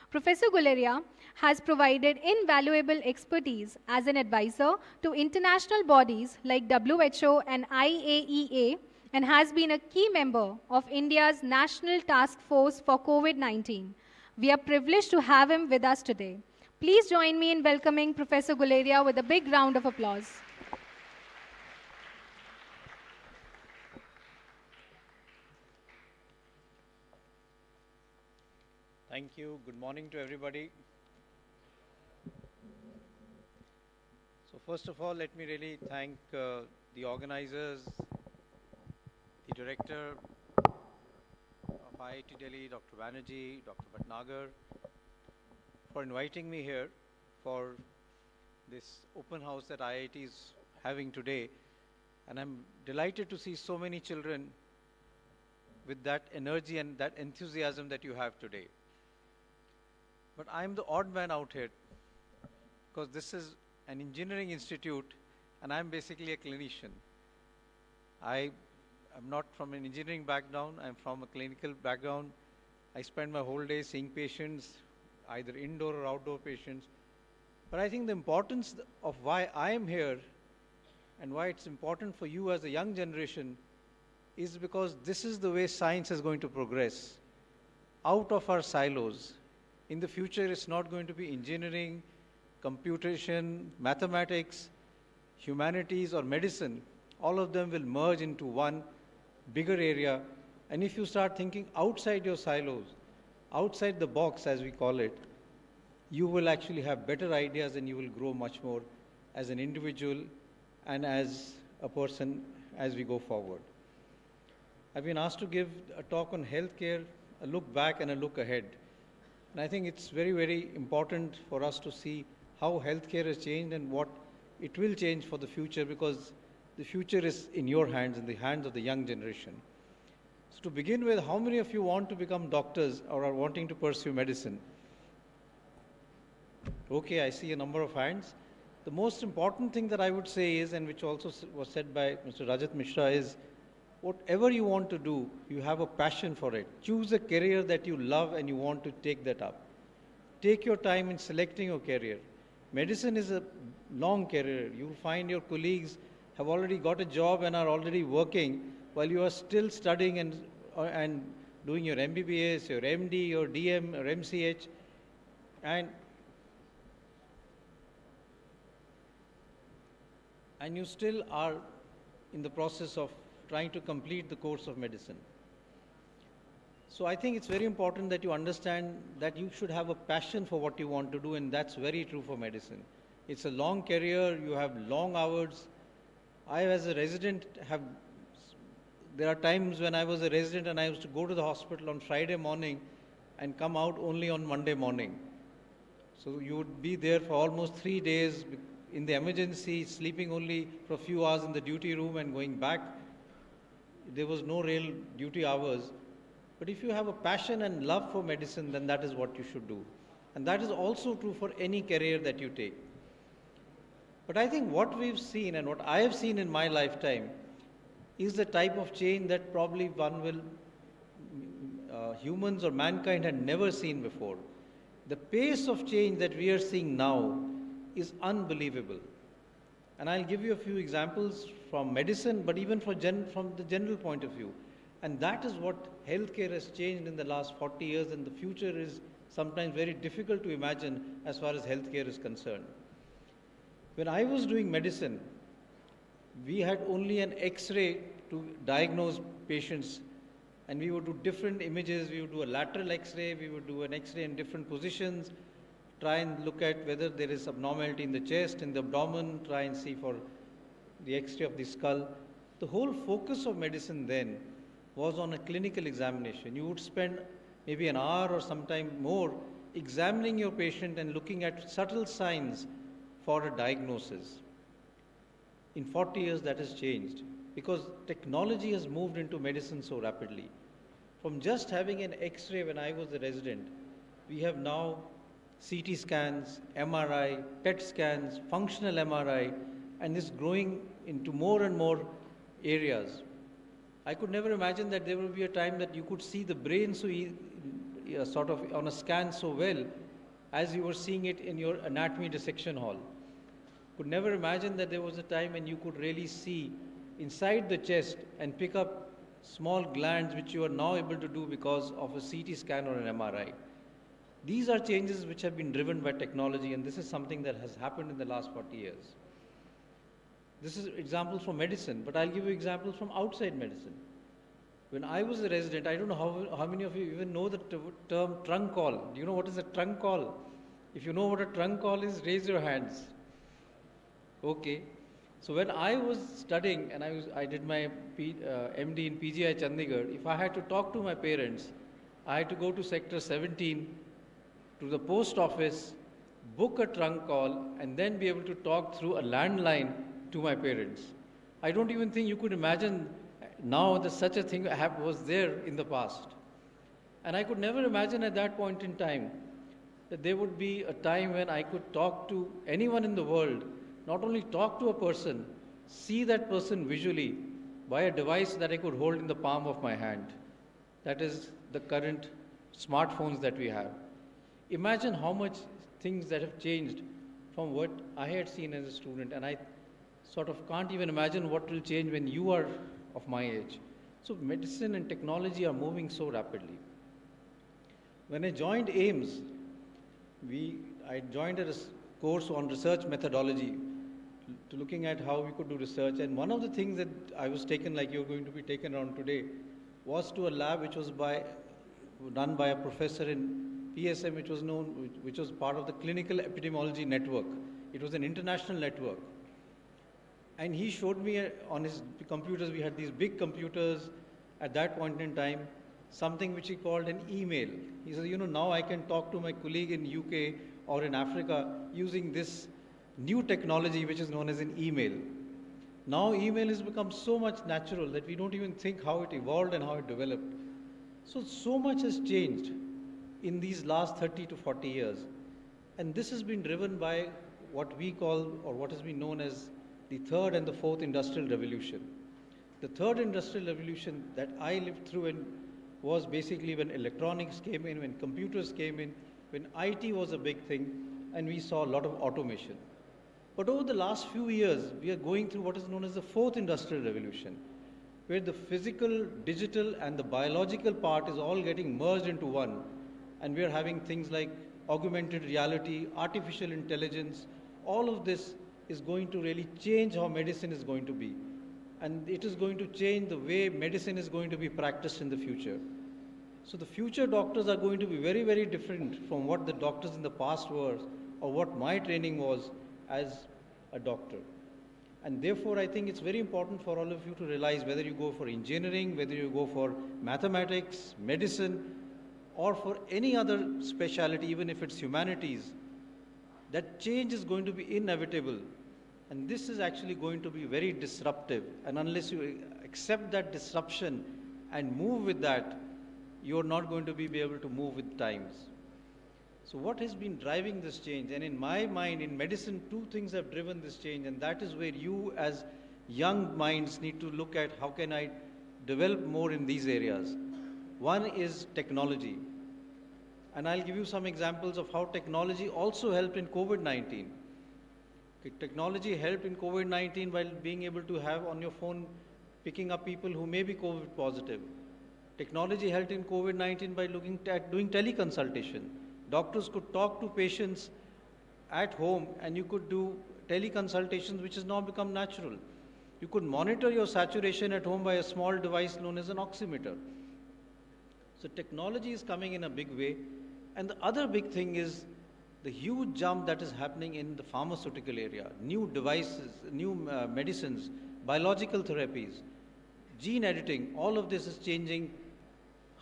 Professor Guleria has provided invaluable expertise as an advisor to international bodies like WHO and IAEA and has been a key member of India's National Task Force for COVID-19. We are privileged to have him with us today. Please join me in welcoming Professor Guleria with a big round of applause. Thank you. Good morning to everybody. So first of all, let me really thank the organizers, the director of IIT Delhi, Dr. Banerjee, Dr. Bhatnagar, for inviting me here for this open house that IIT is having today. And I'm delighted to see so many children with that energy and that enthusiasm that you have today. But I'm the odd man out here because this is an engineering institute and I'm basically a clinician. I am not from an engineering background, I'm from a clinical background. I spend my whole day seeing patients, either indoor or outdoor patients. But I think the importance of why I am here and why it's important for you as a young generation is because this is the way science is going to progress out of our silos. In the future, it's not going to be engineering, computation, mathematics, humanities, or medicine. All of them will merge into one bigger area. And if you start thinking outside your silos, outside the box, as we call it, you will actually have better ideas and you will grow much more as an individual and as a person as we go forward. I've been asked to give a talk on healthcare, a look back and a look ahead. And I think it's very, very important for us to see how healthcare has changed and what it will change for the future, because the future is in your hands, in the hands of the young generation. So to begin with, how many of you want to become doctors or are wanting to pursue medicine? Okay, I see a number of hands. The most important thing that I would say is, and which also was said by Mr. Rajat Mishra, is whatever you want to do, you have a passion for it. Choose a career that you love and you want to take that up. Take your time in selecting your career. Medicine is a long career. You'll find your colleagues have already got a job and are already working while you are still studying and doing your MBBS, your MD, your DM, or MCH. And you still are in the process of trying to complete the course of medicine. So I think it's very important that you understand that you should have a passion for what you want to do, and that's very true for medicine. It's a long career, you have long hours. I, as a resident, there are times when I was a resident and I used to go to the hospital on Friday morning and come out only on Monday morning. So you would be there for almost 3 days in the emergency, sleeping only for a few hours in the duty room and going back. There was no real duty hours. But if you have a passion and love for medicine, then that is what you should do. And that is also true for any career that you take. But I think what we've seen and what I have seen in my lifetime is the type of change that probably humans or mankind had never seen before. The pace of change that we are seeing now is unbelievable. And I'll give you a few examples from medicine, but even from the general point of view. And that is what healthcare has changed in the last 40 years, and the future is sometimes very difficult to imagine as far as healthcare is concerned. When I was doing medicine, we had only an X-ray to diagnose patients, and we would do different images. We would do a lateral X-ray, we would do an X-ray in different positions, try and look at whether there is abnormality in the chest, in the abdomen, try and see for the X-ray of the skull. The whole focus of medicine then was on a clinical examination. You would spend maybe an hour or sometime more examining your patient and looking at subtle signs for a diagnosis. In 40 years, that has changed because technology has moved into medicine so rapidly. From just having an X-ray when I was a resident, we have now CT scans, MRI, PET scans, functional MRI, and this growing into more and more areas. I could never imagine that there will be a time that you could see the brain sort of on a scan so well as you were seeing it in your anatomy dissection hall. Could never imagine that there was a time when you could really see inside the chest and pick up small glands which you are now able to do because of a CT scan or an MRI. These are changes which have been driven by technology, and this is something that has happened in the last 40 years. This is examples from medicine, but I'll give you examples from outside medicine. When I was a resident, I don't know how many of you even know the term trunk call. Do you know what is a trunk call? If you know what a trunk call is, raise your hands. Okay. So when I was studying and I did my MD in PGI Chandigarh, if I had to talk to my parents, I had to go to sector 17, to the post office, book a trunk call, and then be able to talk through a landline to my parents. I don't even think you could imagine now that such a thing was there in the past. And I could never imagine at that point in time that there would be a time when I could talk to anyone in the world, not only talk to a person, see that person visually by a device that I could hold in the palm of my hand. That is the current smartphones that we have. Imagine how much things that have changed from what I had seen as a student, and I sort of can't even imagine what will change when you are of my age. So medicine and technology are moving so rapidly. When I joined AIMS, I joined a course on research methodology, to looking at how we could do research. And one of the things that I was taken, like you're going to be taken on today, was to a lab which was done by a professor in PSM, which was part of the Clinical Epidemiology Network. It was an international network. And he showed me on his computers, we had these big computers at that point in time, something which he called an email. He said, now I can talk to my colleague in UK or in Africa using this new technology which is known as an email. Now email has become so much natural that we don't even think how it evolved and how it developed. So much has changed in these last 30 to 40 years. And this has been driven by what we call, or what has been known as, the third and the fourth industrial revolution. The third industrial revolution that I lived through was basically when electronics came in, when computers came in, when IT was a big thing, and we saw a lot of automation. But over the last few years, we are going through what is known as the fourth industrial revolution, where the physical, digital, and the biological part is all getting merged into one. And we are having things like augmented reality, artificial intelligence. All of this is going to really change how medicine is going to be. And it is going to change the way medicine is going to be practiced in the future. So the future doctors are going to be very, very different from what the doctors in the past were, or what my training was as a doctor. And therefore, I think it's very important for all of you to realize, whether you go for engineering, whether you go for mathematics, medicine, or for any other specialty, even if it's humanities, that change is going to be inevitable. And this is actually going to be very disruptive. And unless you accept that disruption and move with that, you're not going to be able to move with times. So what has been driving this change? And in my mind, in medicine, two things have driven this change, and that is where you as young minds need to look at how can I develop more in these areas. One is technology. And I'll give you some examples of how technology also helped in COVID-19. Technology helped in COVID-19 while being able to have on your phone picking up people who may be COVID positive. Technology helped in COVID-19 by looking at doing teleconsultation. Doctors could talk to patients at home, and you could do teleconsultations, which has now become natural. You could monitor your saturation at home by a small device known as an oximeter. So technology is coming in a big way. And the other big thing is the huge jump that is happening in the pharmaceutical area. New devices, new medicines, biological therapies, gene editing, all of this is changing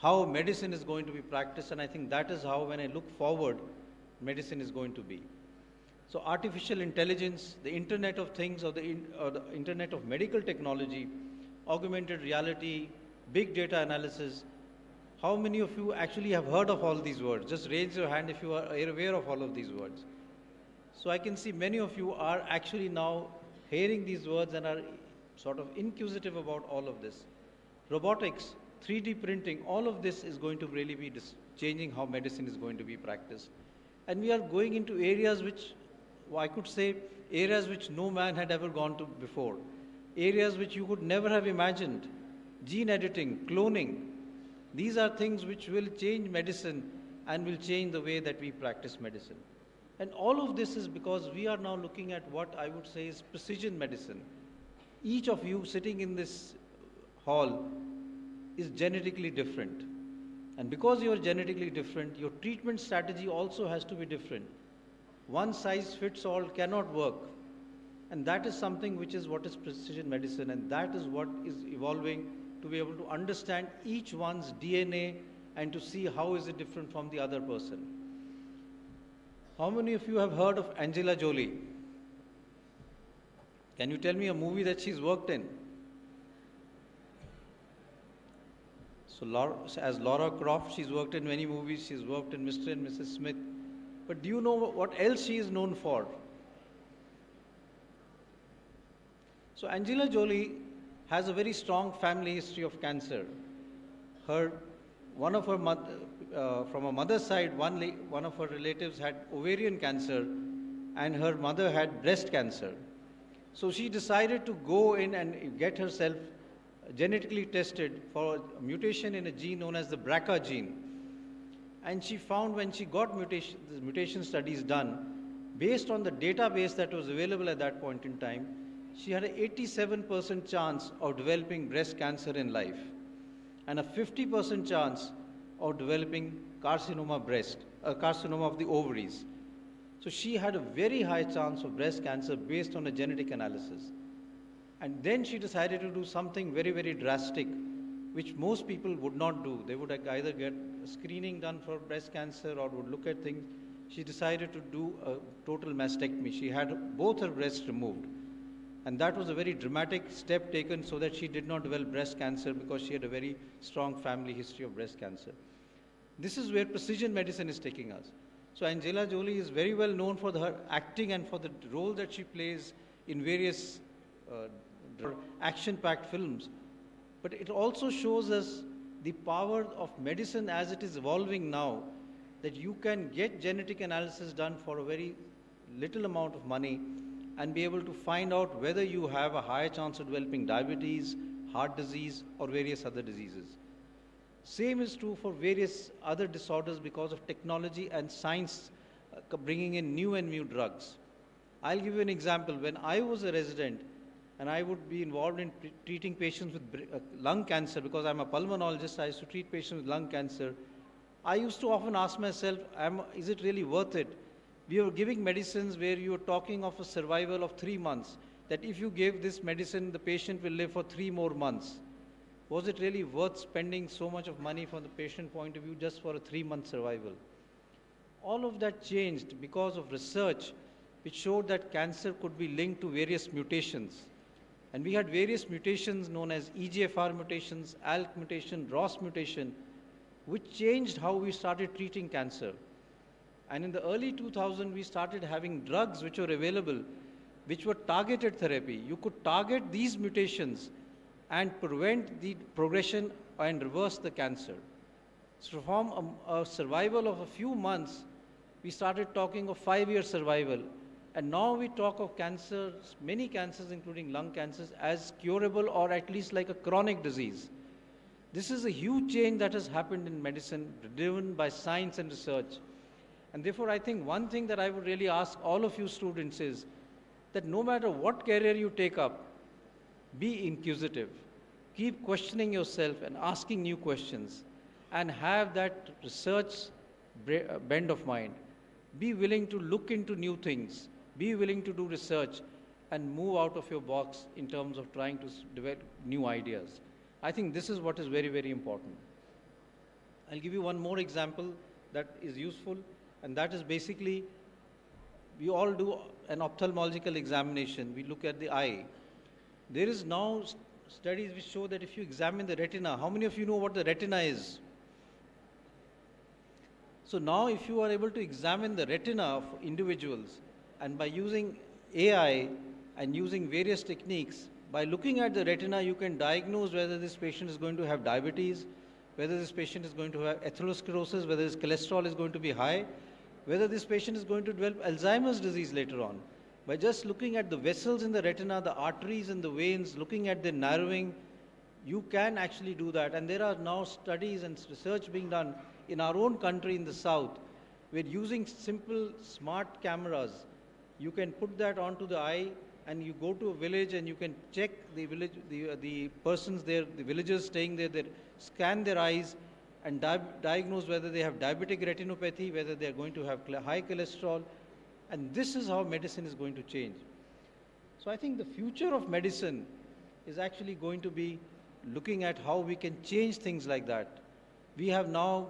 how medicine is going to be practiced, and I think that is how, when I look forward, medicine is going to be. So artificial intelligence, the Internet of Things, or the Internet of Medical Technology, augmented reality, big data analysis. How many of you actually have heard of all these words? Just raise your hand if you are aware of all of these words. So I can see many of you are actually now hearing these words and are sort of inquisitive about all of this. Robotics, 3D printing, all of this is going to really be changing how medicine is going to be practiced. And we are going into areas which, I could say, areas which no man had ever gone to before. Areas which you could never have imagined. Gene editing, cloning. These are things which will change medicine and will change the way that we practice medicine. And all of this is because we are now looking at what I would say is precision medicine. Each of you sitting in this hall is genetically different. And because you are genetically different, your treatment strategy also has to be different. One size fits all cannot work. And that is something which is what is precision medicine, and that is what is evolving to be able to understand each one's DNA and to see how is it different from the other person. How many of you have heard of Angela Jolie? Can you tell me a movie that she's worked in? So as Laura Croft, she's worked in many movies. She's worked in Mr. and Mrs. Smith. But do you know what else she is known for? So Angela Jolie has a very strong family history of cancer. From her mother's side, one of her relatives had ovarian cancer, and her mother had breast cancer. So she decided to go in and get herself genetically tested for a mutation in a gene known as the BRCA gene. And she found, when she got mutation studies done, based on the database that was available at that point in time, she had an 87% chance of developing breast cancer in life and a 50% chance of developing carcinoma of the ovaries. So she had a very high chance of breast cancer based on a genetic analysis. And then she decided to do something very, very drastic, which most people would not do. They would either get a screening done for breast cancer or would look at things. She decided to do a total mastectomy. She had both her breasts removed. And that was a very dramatic step taken so that she did not develop breast cancer, because she had a very strong family history of breast cancer. This is where precision medicine is taking us. So Angela Jolie is very well known for her acting and for the role that she plays in various action-packed films. But it also shows us the power of medicine as it is evolving now, that you can get genetic analysis done for a very little amount of money and be able to find out whether you have a higher chance of developing diabetes, heart disease, or various other diseases. Same is true for various other disorders because of technology and science bringing in new and new drugs. I'll give you an example. When I was a resident and I would be involved in treating patients with lung cancer, because I'm a pulmonologist, I used to treat patients with lung cancer. I used to often ask myself, is it really worth it? We were giving medicines where you were talking of a survival of 3 months, that if you give this medicine, the patient will live for 3 more months. Was it really worth spending so much of money from the patient point of view just for a 3-month survival? All of that changed because of research which showed that cancer could be linked to various mutations. And we had various mutations known as EGFR mutations, ALK mutation, ROS mutation. which changed how we started treating cancer. And in the early 2000s, we started having drugs which were available, which were targeted therapy. You could target these mutations and prevent the progression and reverse the cancer. So from a survival of a few months, we started talking of 5-year survival. And now we talk of cancers, many cancers, including lung cancers, as curable or at least like a chronic disease. This is a huge change that has happened in medicine, driven by science and research. And therefore, I think one thing that I would really ask all of you students is that no matter what career you take up, be inquisitive. Keep questioning yourself and asking new questions, and have that research bend of mind. Be willing to look into new things. Be willing to do research and move out of your box in terms of trying to develop new ideas. I think this is what is very, very important. I'll give you one more example that is useful, and that is basically, we all do an ophthalmological examination. We look at the eye. There is now studies which show that if you examine the retina, how many of you know what the retina is? So now if you are able to examine the retina of individuals, and by using AI and using various techniques, by looking at the retina, you can diagnose whether this patient is going to have diabetes, whether this patient is going to have atherosclerosis, whether his cholesterol is going to be high, whether this patient is going to develop Alzheimer's disease later on. By just looking at the vessels in the retina, the arteries and the veins, looking at their narrowing, you can actually do that. And there are now studies and research being done in our own country in the south, where using simple smart cameras, you can put that onto the eye, and you go to a village and you can check the village, the persons there, the villagers staying there, they scan their eyes and diagnose whether they have diabetic retinopathy, whether they are going to have high cholesterol. And this is how medicine is going to change. So I think the future of medicine is actually going to be looking at how we can change things like that. We have now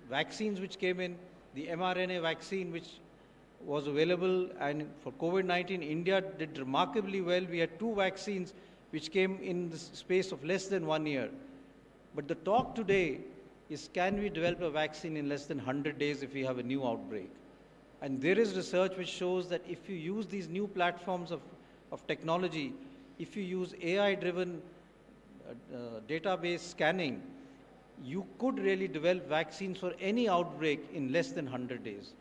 vaccines which came in, the mRNA vaccine which was available, and for COVID-19, India did remarkably well. We had 2 vaccines which came in the space of less than 1 year. But the talk today is, can we develop a vaccine in less than 100 days if we have a new outbreak? And there is research which shows that if you use these new platforms of technology, if you use AI-driven database scanning, you could really develop vaccines for any outbreak in less than 100 days.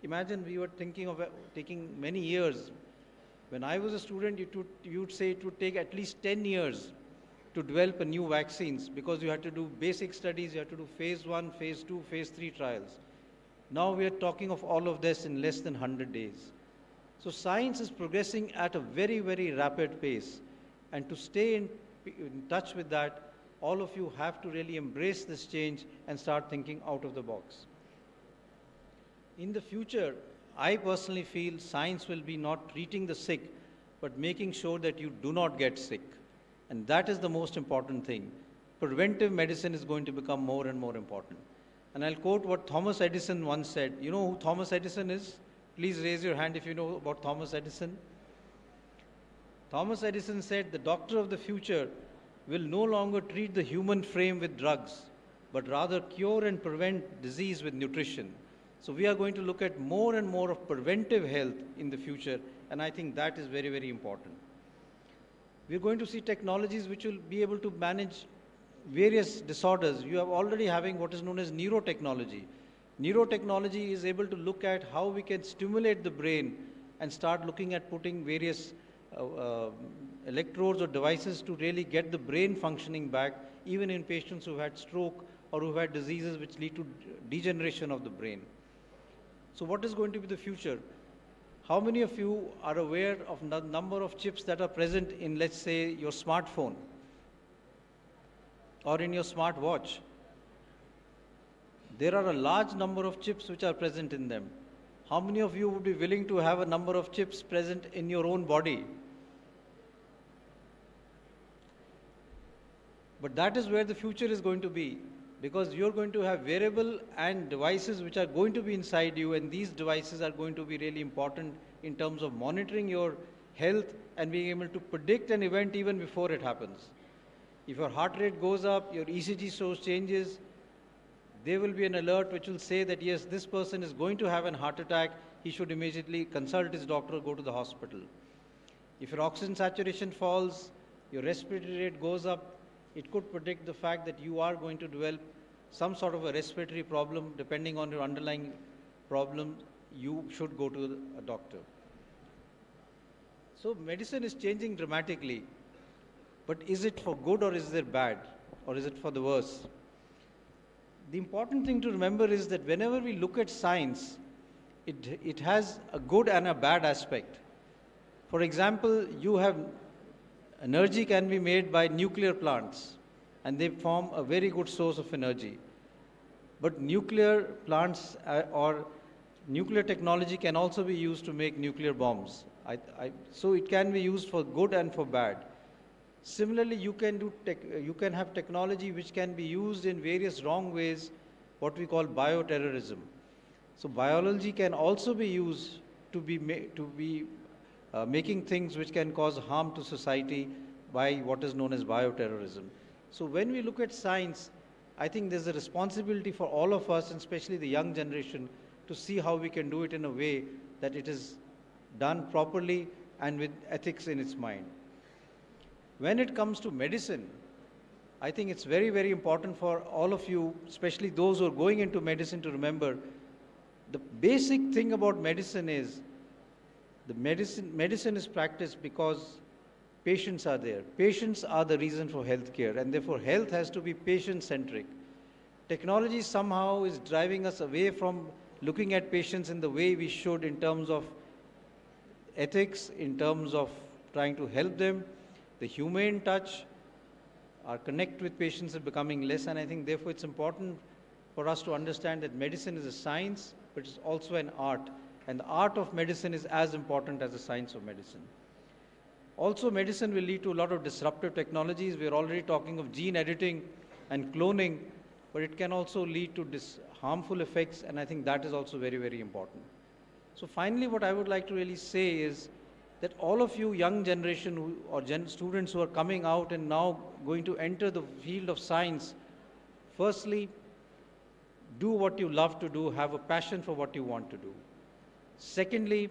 Imagine we were thinking of taking many years. When I was a student, you would say it would take at least 10 years to develop a new vaccines, because you had to do basic studies, you had to do phase 1, phase 2, phase 3 trials. Now we are talking of all of this in less than 100 days. So science is progressing at a very, very rapid pace. And to stay in touch with that, all of you have to really embrace this change and start thinking out of the box. In the future, I personally feel science will be not treating the sick, but making sure that you do not get sick. And that is the most important thing. Preventive medicine is going to become more and more important. And I'll quote what Thomas Edison once said. You know who Thomas Edison is? Please raise your hand if you know about Thomas Edison. Thomas Edison said, the doctor of the future will no longer treat the human frame with drugs, but rather cure and prevent disease with nutrition. So we are going to look at more and more of preventive health in the future, and I think that is very, very important. We're going to see technologies which will be able to manage various disorders. You are already having what is known as neurotechnology. Neurotechnology is able to look at how we can stimulate the brain and start looking at putting various electrodes or devices to really get the brain functioning back, even in patients who had stroke or who had diseases which lead to degeneration of the brain. So what is going to be the future? How many of you are aware of the number of chips that are present in, let's say, your smartphone or in your smartwatch? There are a large number of chips which are present in them. How many of you would be willing to have a number of chips present in your own body? But that is where the future is going to be, because you're going to have wearable and devices which are going to be inside you, and these devices are going to be really important in terms of monitoring your health and being able to predict an event even before it happens. If your heart rate goes up, your ECG shows changes, there will be an alert which will say that yes, this person is going to have an heart attack, he should immediately consult his doctor or go to the hospital. If your oxygen saturation falls, your respiratory rate goes up, it could predict the fact that you are going to develop some sort of a respiratory problem. Depending on your underlying problem, you should go to a doctor. So medicine is changing dramatically, but is it for good or is it bad, or is it for the worse? The important thing to remember is that whenever we look at science, it has a good and a bad aspect. For example, energy can be made by nuclear plants, and they form a very good source of energy. But nuclear plants or nuclear technology can also be used to make nuclear bombs. So it can be used for good and for bad. Similarly, you can have technology which can be used in various wrong ways, what we call bioterrorism. So biology can also be used to be making things which can cause harm to society by what is known as bioterrorism. So when we look at science, I think there's a responsibility for all of us, and especially the young generation, to see how we can do it in a way that it is done properly and with ethics in its mind. When it comes to medicine, I think it's very, very important for all of you, especially those who are going into medicine, to remember the basic thing about medicine is medicine is practiced because patients are there. Patients are the reason for healthcare, and therefore health has to be patient-centric. Technology somehow is driving us away from looking at patients in the way we should in terms of ethics, in terms of trying to help them. The humane touch, our connect with patients is becoming less, and I think therefore it's important for us to understand that medicine is a science, but it's also an art, and the art of medicine is as important as the science of medicine. Also, medicine will lead to a lot of disruptive technologies. We're already talking of gene editing and cloning, but it can also lead to harmful effects, and I think that is also very, very important. So finally, what I would like to really say is that all of you young generation students who are coming out and now going to enter the field of science, firstly, do what you love to do, have a passion for what you want to do. Secondly,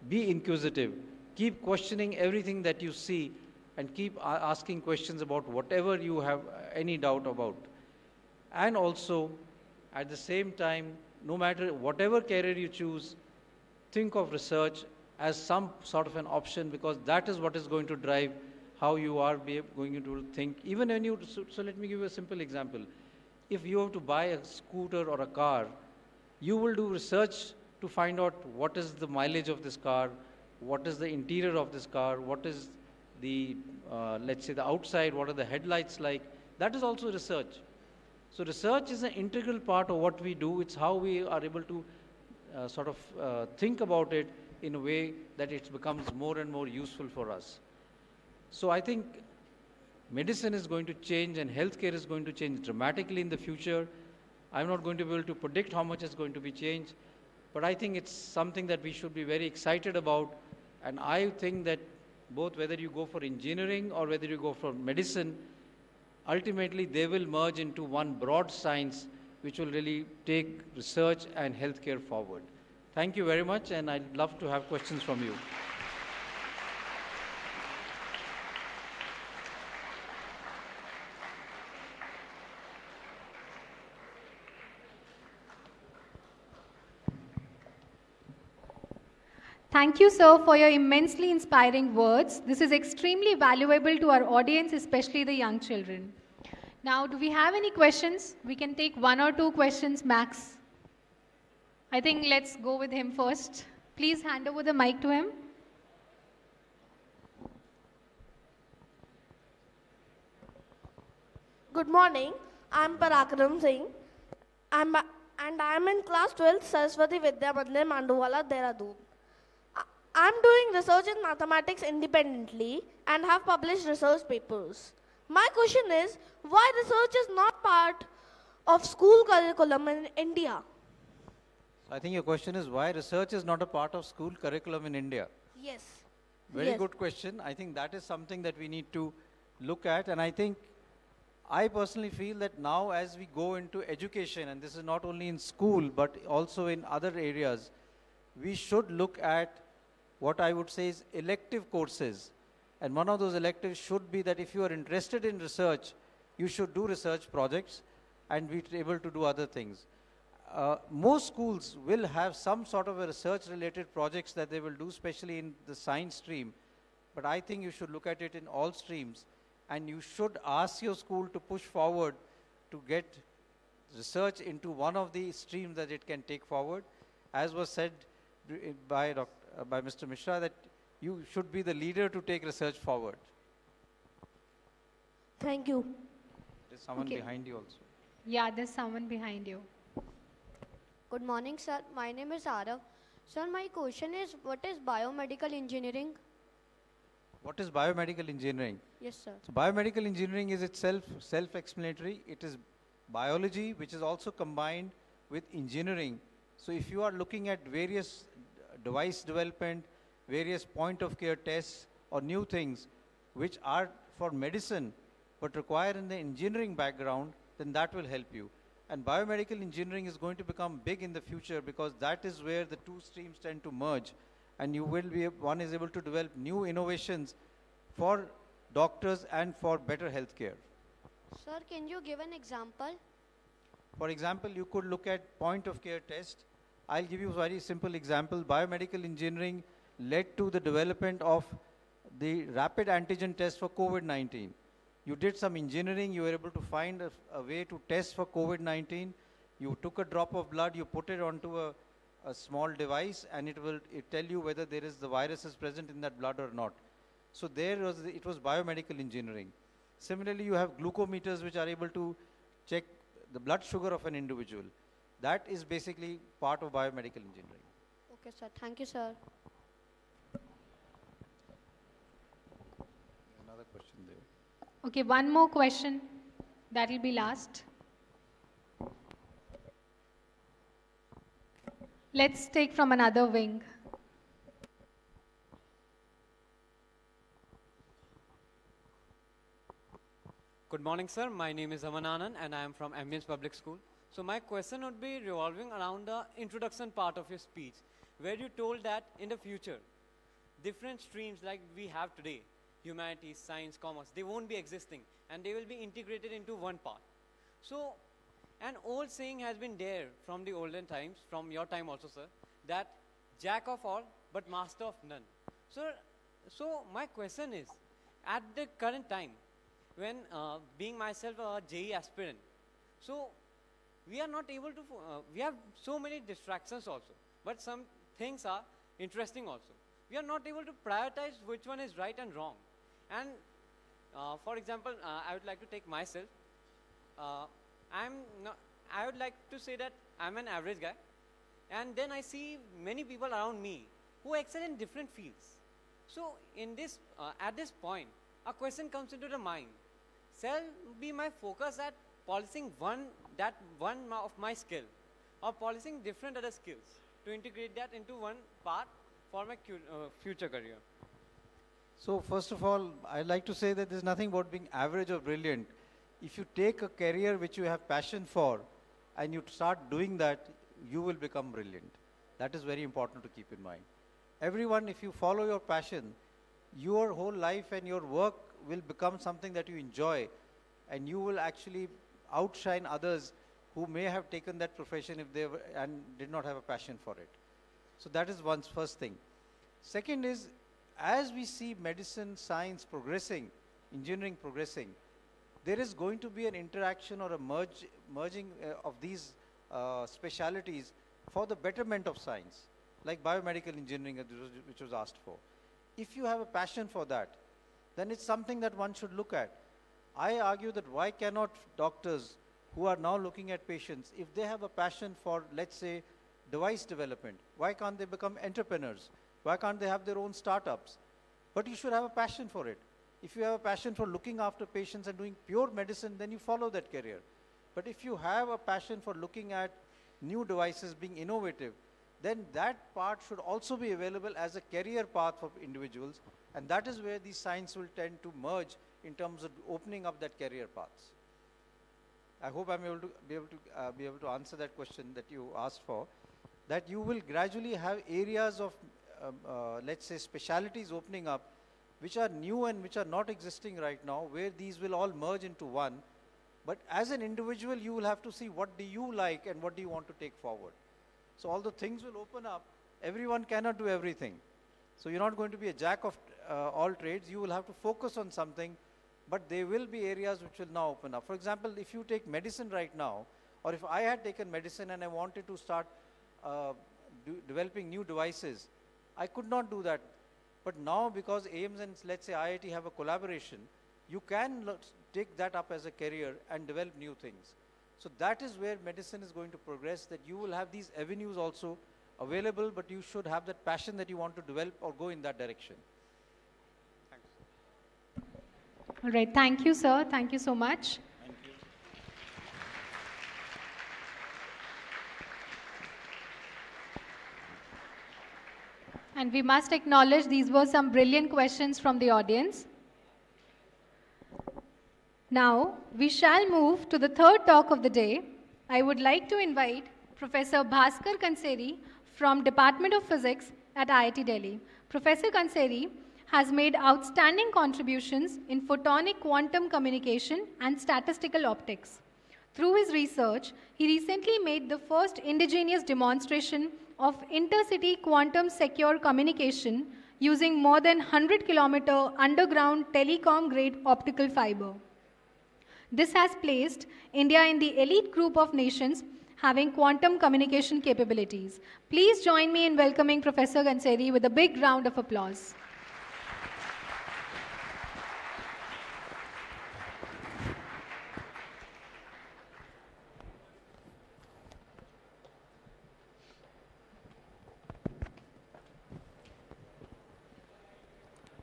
be inquisitive. Keep questioning everything that you see and keep asking questions about whatever you have any doubt about. And also, at the same time, no matter whatever career you choose, think of research as some sort of an option, because that is what is going to drive how you are going to think. Even when you, so let me give you a simple example. If you have to buy a scooter or a car, you will do research to find out what is the mileage of this car, what is the interior of this car, what is the, let's say the outside, what are the headlights like. That is also research. So research is an integral part of what we do. It's how we are able to think about it in a way that it becomes more and more useful for us. So I think medicine is going to change and healthcare is going to change dramatically in the future. I'm not going to be able to predict how much is going to be changed, but I think it's something that we should be very excited about. And I think that both whether you go for engineering or whether you go for medicine, ultimately they will merge into one broad science which will really take research and healthcare forward. Thank you very much, and I'd love to have questions from you. Thank you, sir, for your immensely inspiring words. This is extremely valuable to our audience, especially the young children. Now, do we have any questions? We can take 1 or 2 questions max. I think let's go with him first. Please hand over the mic to him. Good morning. I'm Parakram Singh. I am in class 12, Saraswati Vidya Mandir, Manduwala, Dehradun. I'm doing research in mathematics independently and have published research papers. My question is, why research is not part of school curriculum in India? I think your question is why research is not a part of school curriculum in India. Yes. Very good question. I think that is something that we need to look at, and I think I personally feel that now as we go into education, and this is not only in school, but also in other areas, we should look at what I would say is elective courses. And one of those electives should be that if you are interested in research, you should do research projects and be able to do other things. Most schools will have some sort of a research-related projects that they will do, especially in the science stream. But I think you should look at it in all streams, and you should ask your school to push forward to get research into one of the streams that it can take forward. As was said by Mr. Mishra, that you should be the leader to take research forward. Thank you. There's someone Okay. behind you also. Yeah, there's someone behind you. Good morning, sir. My name is Arav. Sir, my question is, what is biomedical engineering? What is biomedical engineering? Yes, sir. So biomedical engineering is itself self-explanatory. It is biology, which is also combined with engineering. So if you are looking at various device development, various point-of-care tests, or new things which are for medicine but require in the engineering background, then that will help you. And biomedical engineering is going to become big in the future, because that is where the two streams tend to merge. And you will be, one is able to develop new innovations for doctors and for better healthcare. Sir, can you give an example? For example, you could look at point-of-care test. I'll give you a very simple example. Biomedical engineering led to the development of the rapid antigen test for COVID-19. You did some engineering, you were able to find a way to test for COVID-19. You took a drop of blood, you put it onto a small device, and it tell you whether there is the virus is present in that blood or not. So it was biomedical engineering. Similarly, you have glucometers which are able to check the blood sugar of an individual. That is basically part of biomedical engineering. Okay, sir. Thank you, sir. Another question there. Okay, one more question. That will be last. Let's take from another wing. Good morning, sir. My name is Aman Anand and I am from Ambience Public School. So my question would be revolving around the introduction part of your speech, where you told that in the future, different streams like we have today, humanities, science, commerce, they won't be existing and they will be integrated into one part. So an old saying has been there from the olden times, from your time also, sir, that jack of all but master of none. So my question is, at the current time, when being myself a JE aspirant, so we are not able to, we have so many distractions also, but some things are interesting also. We are not able to prioritize which one is right and wrong. And for example, I would like to take myself. I would like to say that I'm an average guy, and then I see many people around me who excel in different fields. So in this, at this point, a question comes into the mind. Shall be my focus at polishing one of my skill, or polishing different other skills to integrate that into one part for my future career? So first of all, I'd like to say that there's nothing about being average or brilliant. If you take a career which you have passion for and you start doing that, you will become brilliant. That is very important to keep in mind. Everyone, if you follow your passion, your whole life and your work will become something that you enjoy, and you will actually outshine others who may have taken that profession if they were, and did not have a passion for it. So that is one's first thing. Second is, as we see medicine, science progressing, engineering progressing, there is going to be an interaction or a merging of these specialities for the betterment of science, like biomedical engineering, which was asked for. If you have a passion for that, then it's something that one should look at. I argue that why cannot doctors who are now looking at patients, if they have a passion for, let's say, device development, why can't they become entrepreneurs? Why can't they have their own startups? But you should have a passion for it. If you have a passion for looking after patients and doing pure medicine, then you follow that career. But if you have a passion for looking at new devices, being innovative, then that part should also be available as a career path for individuals. And that is where these science will tend to merge in terms of opening up that career paths. I hope I'm able to be able to answer that question that you asked for, that you will gradually have areas of, let's say, specialities opening up, which are new and which are not existing right now, where these will all merge into one. But as an individual, you will have to see what do you like and what do you want to take forward. So although things will open up, everyone cannot do everything. So you're not going to be a jack of all trades. You will have to focus on something, but there will be areas which will now open up. For example, if you take medicine right now, or if I had taken medicine and I wanted to start developing new devices, I could not do that. But now, because AIMS and, let's say, IIT have a collaboration, you can take that up as a career and develop new things. So that is where medicine is going to progress, that you will have these avenues also available, but you should have that passion that you want to develop or go in that direction. Thanks. All right, thank you, sir. Thank you so much. Thank you. And we must acknowledge these were some brilliant questions from the audience. Now, we shall move to the third talk of the day. I would like to invite Professor Bhaskar Kanseri from Department of Physics at IIT Delhi. Professor Kanseri has made outstanding contributions in photonic quantum communication and statistical optics. Through his research, he recently made the first indigenous demonstration of intercity quantum secure communication using more than 100-kilometer underground telecom-grade optical fiber. This has placed India in the elite group of nations having quantum communication capabilities. Please join me in welcoming Professor Kanseri with a big round of applause.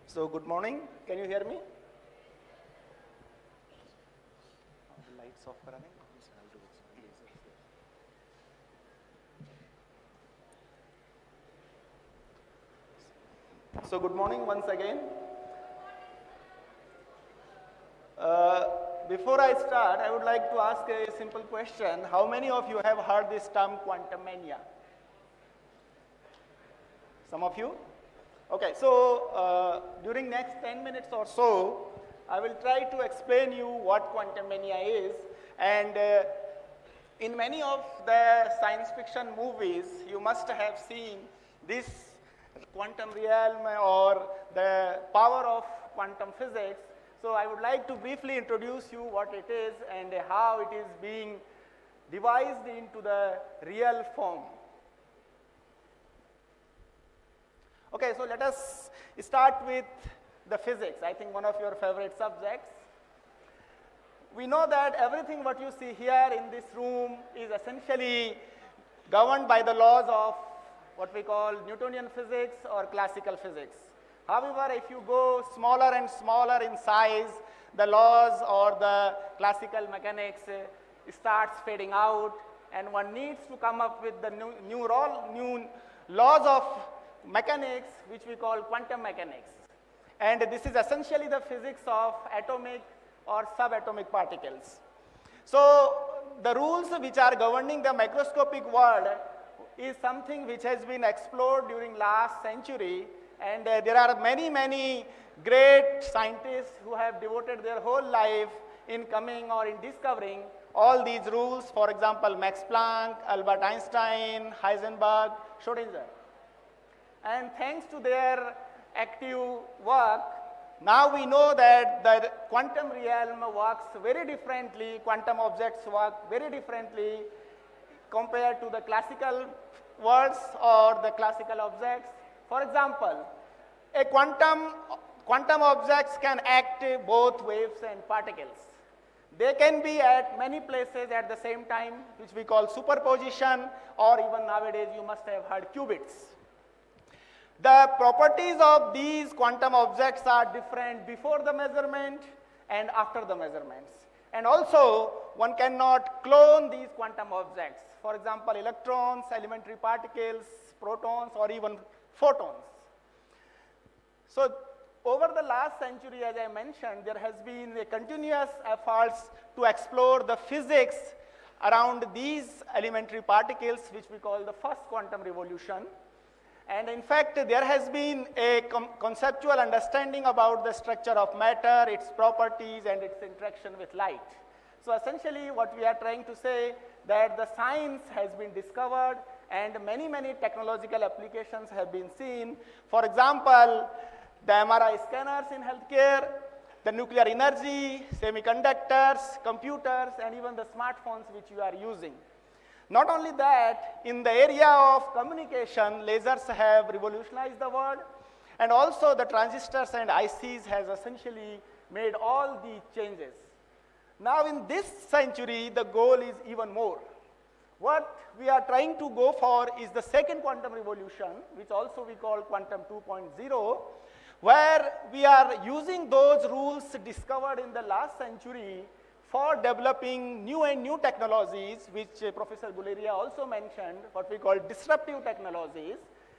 So good morning. Can you hear me? Lights off. So good morning once again. Before I start, I would like to ask a simple question. How many of you have heard this term quantum mania? Some of you? Okay, so during next 10 minutes or so, I will try to explain you what quantum mania is. And in many of the science fiction movies, you must have seen this quantum realm or the power of quantum physics. So I would like to briefly introduce you what it is and how it is being devised into the real form. Okay, so let us start with the physics, I think one of your favorite subjects. We know that everything what you see here in this room is essentially governed by the laws of what we call Newtonian physics or classical physics. However, if you go smaller and smaller in size, the laws or the classical mechanics starts fading out, and one needs to come up with the new laws of mechanics, which we call quantum mechanics. And this is essentially the physics of atomic or subatomic particles. So the rules which are governing the microscopic world is something which has been explored during last century, and there are many great scientists who have devoted their whole life in coming or in discovering all these rules. For example, Max Planck, Albert Einstein, Heisenberg, Schrödinger. And thanks to their active work, now we know that the quantum realm works very differently, quantum objects work very differently compared to the classical worlds or the classical objects. For example, a quantum objects can act both waves and particles. They can be at many places at the same time, which we call superposition, or even nowadays you must have heard qubits. The properties of these quantum objects are different before the measurement and after the measurements. And also, one cannot clone these quantum objects. For example, electrons, elementary particles, protons, or even photons. So over the last century, as I mentioned, there has been a continuous efforts to explore the physics around these elementary particles, which we call the first quantum revolution. And in fact, there has been a conceptual understanding about the structure of matter, its properties, and its interaction with light. So essentially, what we are trying to say that the science has been discovered and many, many technological applications have been seen. For example, the MRI scanners in healthcare, the nuclear energy, semiconductors, computers, and even the smartphones which you are using. Not only that, in the area of communication, lasers have revolutionized the world, and also the transistors and ICs has essentially made all the changes. Now in this century, the goal is even more. What we are trying to go for is the second quantum revolution, which also we call quantum 2.0, where we are using those rules discovered in the last century for developing new and new technologies, which Professor Guleria also mentioned, what we call disruptive technologies.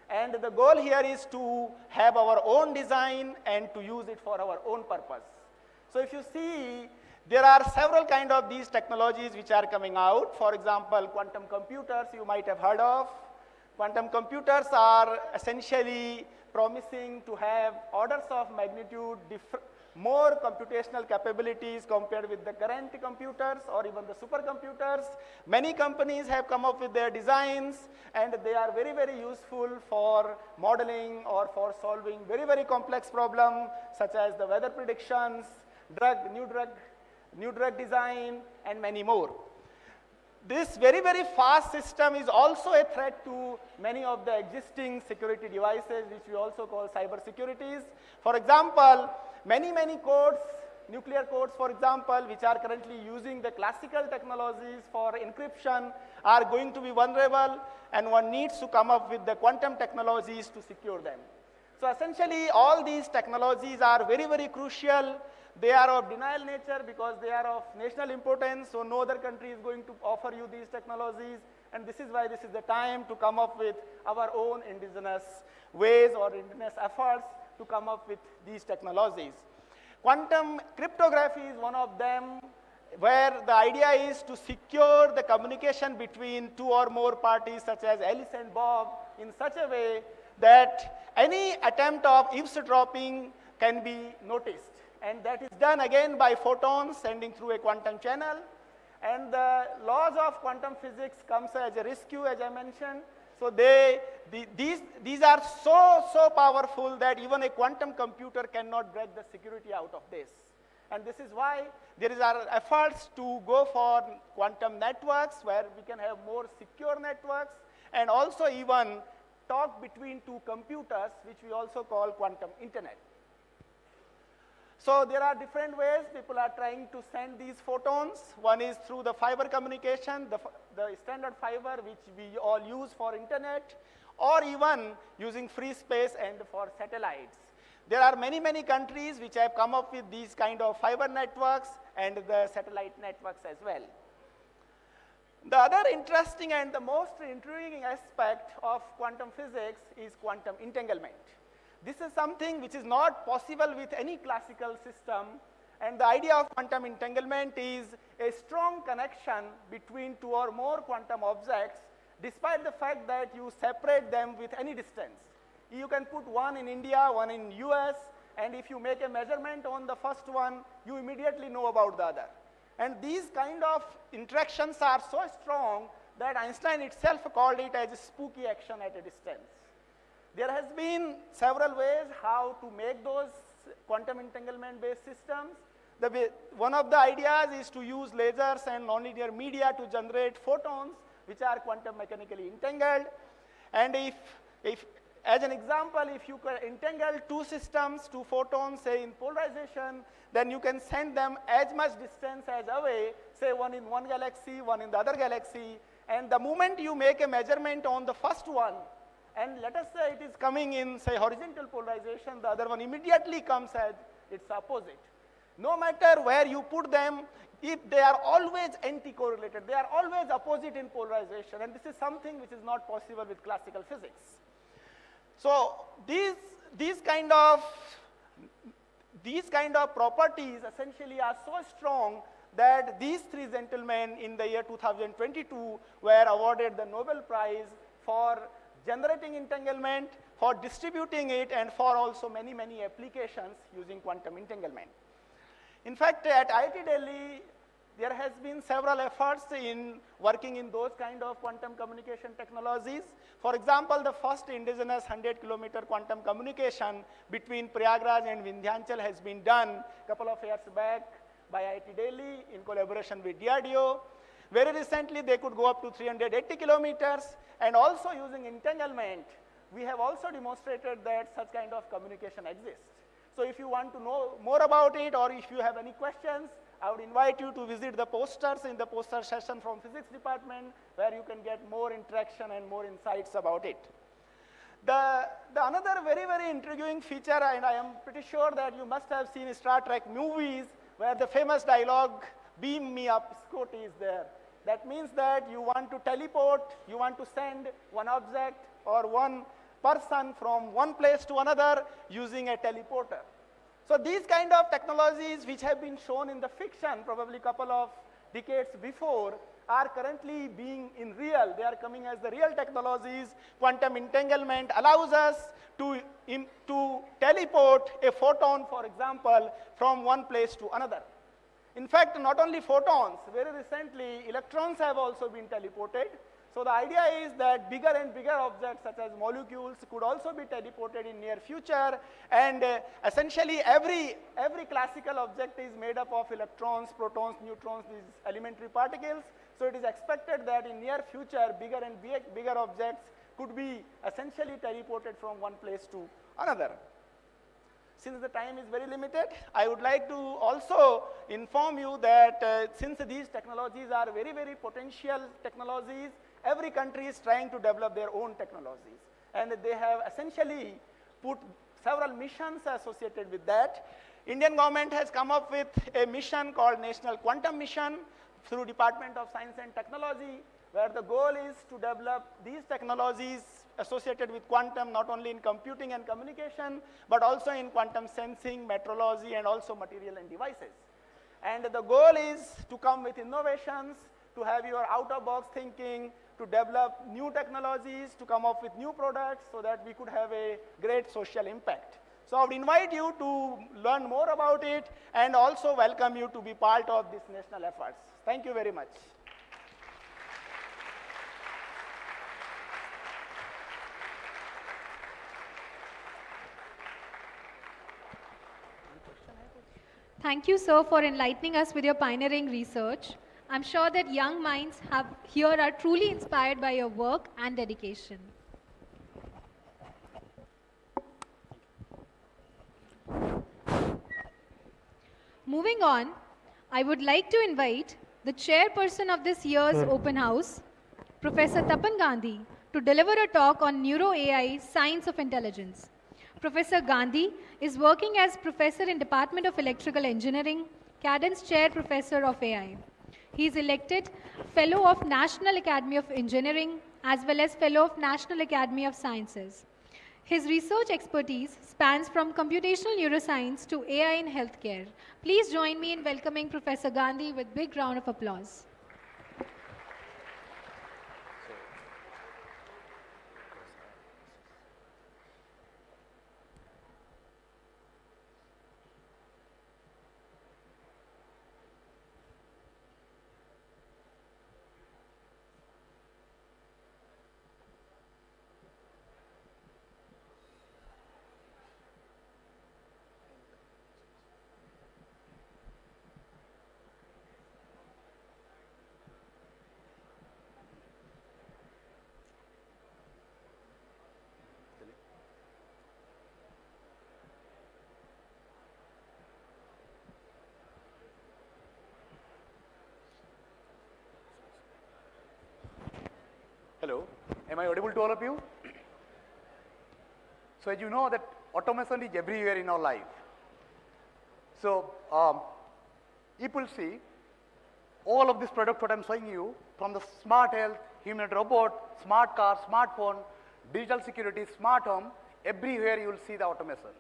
And the goal here is to have our own design and to use it for our own purpose. So if you see, there are several kind of these technologies which are coming out. For example, quantum computers you might have heard of. Quantum computers are essentially promising to have orders of magnitude more computational capabilities compared with the current computers or even the supercomputers. Many companies have come up with their designs, and they are very, very useful for modeling or for solving very, very complex problems such as the weather predictions, new drug design, and many more. This very, very fast system is also a threat to many of the existing security devices, which we also call cyber securities. For example, many codes, nuclear codes, for example, which are currently using the classical technologies for encryption, are going to be vulnerable, and one needs to come up with the quantum technologies to secure them. So essentially, all these technologies are very, very crucial. They are of denial nature because they are of national importance, so no other country is going to offer you these technologies, and this is why this is the time to come up with our own indigenous ways or indigenous efforts to come up with these technologies. Quantum cryptography is one of them, where the idea is to secure the communication between two or more parties such as Alice and Bob in such a way that any attempt of eavesdropping can be noticed. And that is done again by photons sending through a quantum channel. And the laws of quantum physics comes as a rescue, as I mentioned. So these are so powerful that even a quantum computer cannot break the security out of this. And this is why there is our efforts to go for quantum networks where we can have more secure networks and also even talk between two computers, which we also call quantum internet. So there are different ways people are trying to send these photons. One is through the fiber communication, the standard fiber which we all use for internet, or even using free space and for satellites. There are many countries which have come up with these kind of fiber networks and the satellite networks as well. The other interesting and the most intriguing aspect of quantum physics is quantum entanglement. This is something which is not possible with any classical system, and the idea of quantum entanglement is a strong connection between two or more quantum objects despite the fact that you separate them with any distance. You can put one in India, one in US, and if you make a measurement on the first one, you immediately know about the other. And these kind of interactions are so strong that Einstein itself called it as a spooky action at a distance. There has been several ways how to make those quantum entanglement based systems. One of the ideas is to use lasers and nonlinear media to generate photons which are quantum mechanically entangled. And if as an example, if you can entangle two systems, two photons, say in polarization, then you can send them as much distance as away, say one in one galaxy, one in the other galaxy, and the moment you make a measurement on the first one, and let us say it is coming in, say, horizontal polarization, the other one immediately comes as its opposite. No matter where you put them, if they are always anti-correlated, they are always opposite in polarization, and this is something which is not possible with classical physics. So these kind of these kind of properties essentially are so strong that these three gentlemen in the year 2022 were awarded the Nobel Prize for generating entanglement, for distributing it, and for also many, many applications using quantum entanglement. In fact, at IIT Delhi, there has been several efforts in working in those kind of quantum communication technologies. For example, the first indigenous 100-kilometer quantum communication between Prayagraj and Vindhyanchal has been done a couple of years back by IIT Delhi in collaboration with DRDO. Very recently, they could go up to 380 kilometers, and also using entanglement, we have also demonstrated that such kind of communication exists. So if you want to know more about it, or if you have any questions, I would invite you to visit the posters in the poster session from physics department, where you can get more interaction and more insights about it. The another very, very intriguing feature, and I am pretty sure that you must have seen Star Trek movies, where the famous dialogue, "Beam me up, Scotty," is there. That means that you want to teleport, you want to send one object or one person from one place to another using a teleporter. So these kind of technologies which have been shown in the fiction probably a couple of decades before are currently being in real. They are coming as the real technologies. Quantum entanglement allows us to teleport a photon, for example, from one place to another. In fact, not only photons, very recently electrons have also been teleported. So the idea is that bigger and bigger objects such as molecules could also be teleported in near future, and essentially every classical object is made up of electrons, protons, neutrons, these elementary particles. So it is expected that in near future bigger and bigger objects could be essentially teleported from one place to another. Since the time is very limited, I would like to also inform you that since these technologies are very, very potential technologies, every country is trying to develop their own technologies. And they have essentially put several missions associated with that. Indian government has come up with a mission called National Quantum Mission through Department of Science and Technology, where the goal is to develop these technologies associated with quantum, not only in computing and communication, but also in quantum sensing, metrology, and also material and devices. And the goal is to come with innovations, to have your out-of-box thinking, to develop new technologies, to come up with new products so that we could have a great social impact. So I would invite you to learn more about it and also welcome you to be part of these national efforts. Thank you very much. Thank you, sir, for enlightening us with your pioneering research. I'm sure that young minds here are truly inspired by your work and dedication. Moving on, I would like to invite the chairperson of this year's open house, Professor Tapan Gandhi, to deliver a talk on Neuro AI, Science of Intelligence. Professor Gandhi is working as professor in Department of Electrical Engineering, Cadence Chair Professor of AI. He is elected Fellow of National Academy of Engineering as well as Fellow of National Academy of Sciences. His research expertise spans from computational neuroscience to AI in healthcare. Please join me in welcoming Professor Gandhi with a big round of applause. Hello, am I audible to all of you? So as you know that automation is everywhere in our life. So you will see all of this product what I am showing you, from the smart health, humanoid robot, smart car, smartphone, digital security, smart home, everywhere you will see the automation.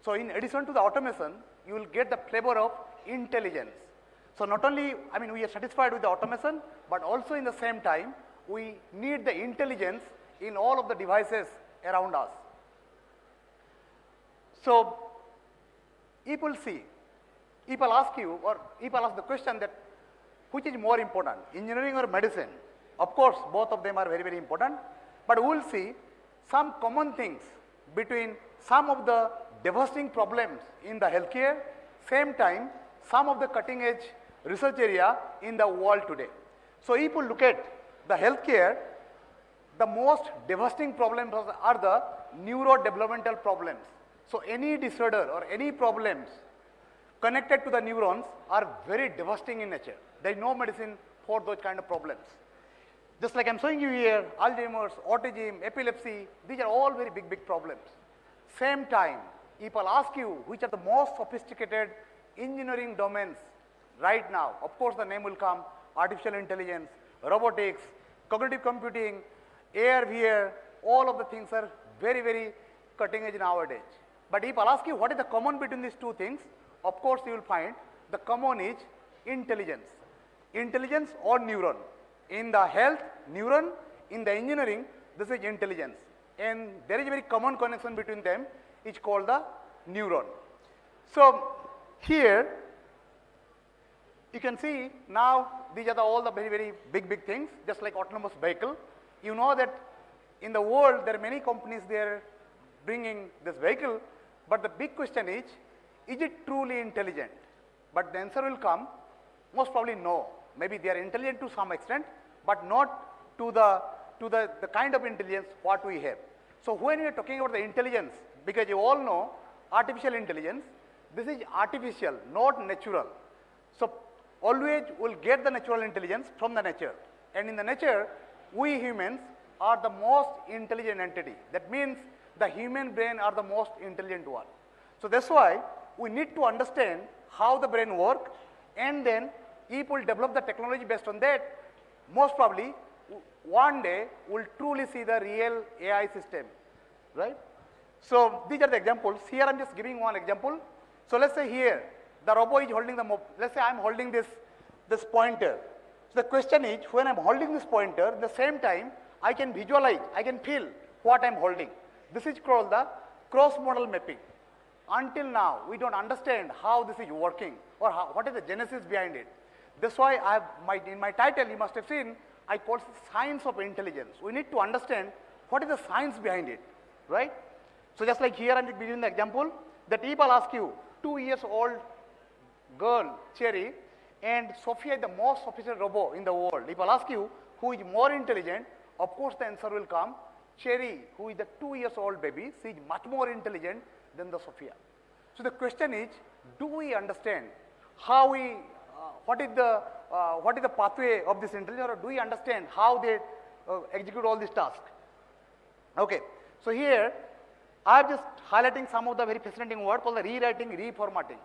So in addition to the automation, you will get the flavor of intelligence. So not only, I mean, we are satisfied with the automation, but also in the same time, we need the intelligence in all of the devices around us. So if we'll see, if I'll ask you, or if I'll ask the question that which is more important, engineering or medicine? Of course, both of them are very, very important, but we will see some common things between some of the devastating problems in the healthcare, same time, some of the cutting edge research area in the world today. So if you look at the healthcare, the most devastating problems are the neurodevelopmental problems. So any disorder or any problems connected to the neurons are very devastating in nature. There is no medicine for those kind of problems. Just like I'm showing you here, Alzheimer's, autism, epilepsy, these are all very big, big problems. Same time, if I'll ask you which are the most sophisticated engineering domains right now, of course the name will come, artificial intelligence, robotics, cognitive computing, AR, VR, all of the things are very, very cutting edge nowadays. But if I'll ask you what is the common between these two things, of course you will find the common is intelligence. Intelligence or neuron. In the health, neuron. In the engineering, this is intelligence. And there is a very common connection between them, it's called the neuron. So here, you can see now these are all the very, very big, big things, just like autonomous vehicle. You know that in the world, there are many companies there bringing this vehicle, but the big question is it truly intelligent? But the answer will come, most probably no. Maybe they are intelligent to some extent, but not to the kind of intelligence what we have. So when we are talking about the intelligence, because you all know artificial intelligence, this is artificial, not natural. So always we'll get the natural intelligence from the nature. And in the nature, we humans are the most intelligent entity. That means the human brain are the most intelligent one. So that's why we need to understand how the brain works, and then if we'll develop the technology based on that, most probably one day we'll truly see the real AI system, right? So these are the examples. Here I'm just giving one example. So let's say here, the robot is holding the, let's say I'm holding this pointer. So the question is, when I'm holding this pointer, at the same time, I can visualize, I can feel what I'm holding. This is called the cross-modal mapping. Until now, we don't understand how this is working or what is the genesis behind it. That's why in my title, you must have seen, I call it science of intelligence. We need to understand what is the science behind it, right? So just like here, I'm giving the example that if I'll ask you, 2-year-old girl, Cherry, and Sophia is the most sophisticated robot in the world. If I'll ask you who is more intelligent, of course the answer will come, Cherry, who is the 2-year-old baby, she is much more intelligent than the Sophia. So the question is, do we understand how we, what is the pathway of this intelligence, or do we understand how they execute all these tasks? Okay, so here I'm just highlighting some of the very fascinating words called the rewriting, reformatting.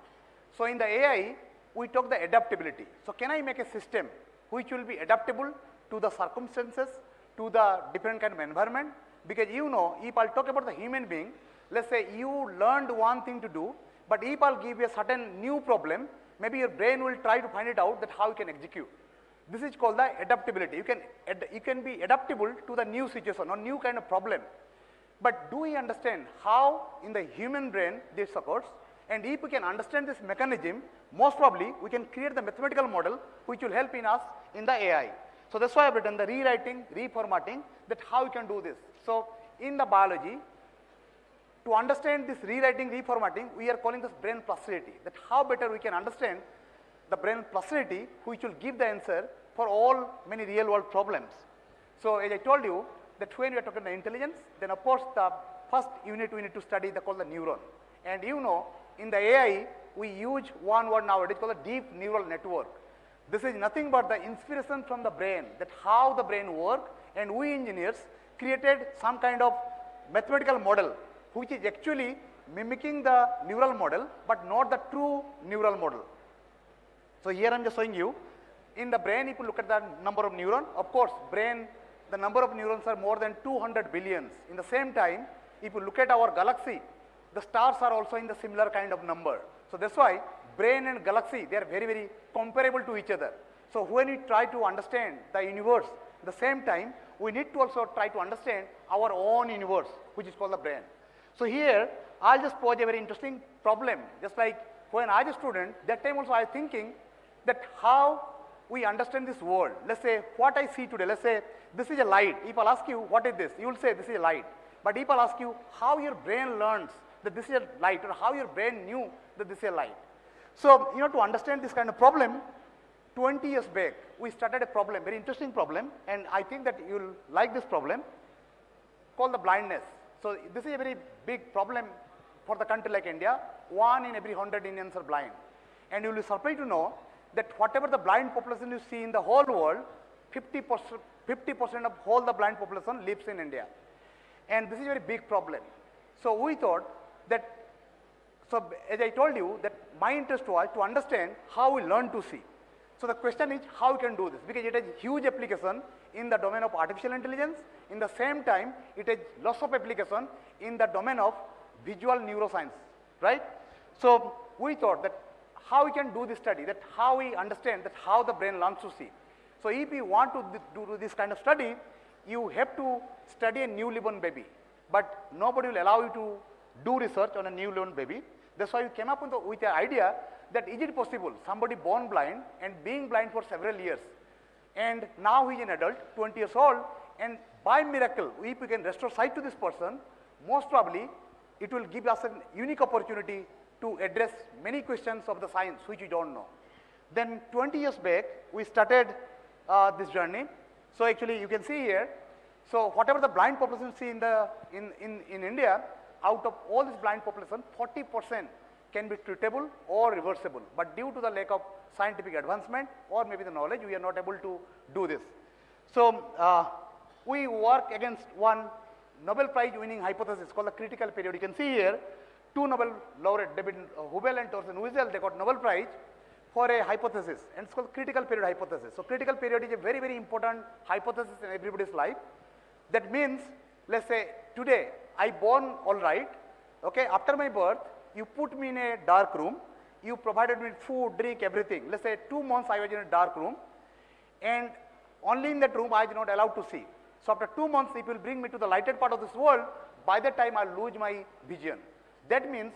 So in the AI, we talk the adaptability. So can I make a system which will be adaptable to the circumstances, to the different kind of environment? Because you know, if I'll talk about the human being, let's say you learned one thing to do, but if I'll give you a certain new problem, maybe your brain will try to find it out that how you can execute. This is called the adaptability. You can be adaptable to the new situation or new kind of problem. But do we understand how in the human brain this occurs? And if we can understand this mechanism, most probably we can create the mathematical model which will help in us in the AI. So that's why I've written the rewriting, reformatting, that how you can do this. So in the biology, to understand this rewriting, reformatting, we are calling this brain plasticity, that how better we can understand the brain plasticity which will give the answer for all many real world problems. So as I told you, that when we are talking about intelligence, then of course the first unit we need to study called the neuron. And you know, in the AI, we use one word nowadays called the deep neural network. This is nothing but the inspiration from the brain, that how the brain works, and we engineers created some kind of mathematical model which is actually mimicking the neural model, but not the true neural model. So here I'm just showing you, in the brain, if you look at the number of neurons, of course, brain, the number of neurons are more than 200 billions. In the same time, if you look at our galaxy, the stars are also in the similar kind of number. So that's why brain and galaxy, they are very, very comparable to each other. So when we try to understand the universe, at the same time, we need to also try to understand our own universe, which is called the brain. So here, I'll just pose a very interesting problem. Just like when I was a student, that time also I was thinking that how we understand this world. Let's say what I see today, let's say this is a light. If I'll ask you, what is this? You will say this is a light. But if I'll ask you how your brain learns that this is a light, or how your brain knew that this is a light. So, to understand this kind of problem, 20 years back, we started a problem, very interesting problem, and I think that you'll like this problem, called the blindness. So this is a very big problem for the country like India. 1 in every 100 Indians are blind. And you will be surprised to know that whatever the blind population you see in the whole world, 50% of all the blind population lives in India. And this is a very big problem. So we thought that, so as I told you, that my interest was to understand how we learn to see. So the question is how we can do this, because it has huge application in the domain of artificial intelligence. In the same time, it has lots of application in the domain of visual neuroscience, right? So we thought that how we can do this study, that how we understand that how the brain learns to see. So if you want to do this kind of study, you have to study a newborn baby, but nobody will allow you to do research on a newborn baby. That's why we came up with the idea that is it possible somebody born blind and being blind for several years, and now he is an adult, 20 years old, and by miracle, if we can restore sight to this person, most probably it will give us a unique opportunity to address many questions of the science which we don't know. Then 20 years back, we started this journey. So actually you can see here, so whatever the blind population see in India, out of all this blind population, 40% can be treatable or reversible. But due to the lack of scientific advancement or maybe the knowledge, we are not able to do this. So we work against one Nobel Prize winning hypothesis called the critical period. You can see here, 2 Nobel laureate, David Hubel and Torsten Wiesel, they got Nobel Prize for a hypothesis, and it's called critical period hypothesis. So critical period is a very, very important hypothesis in everybody's life. That means, let's say today, I born all right, okay, after my birth, you put me in a dark room, you provided me food, drink, everything. Let's say 2 months I was in a dark room, and only in that room I was not allowed to see. So after 2 months, if you will bring me to the lighted part of this world, by that time I'll lose my vision. That means,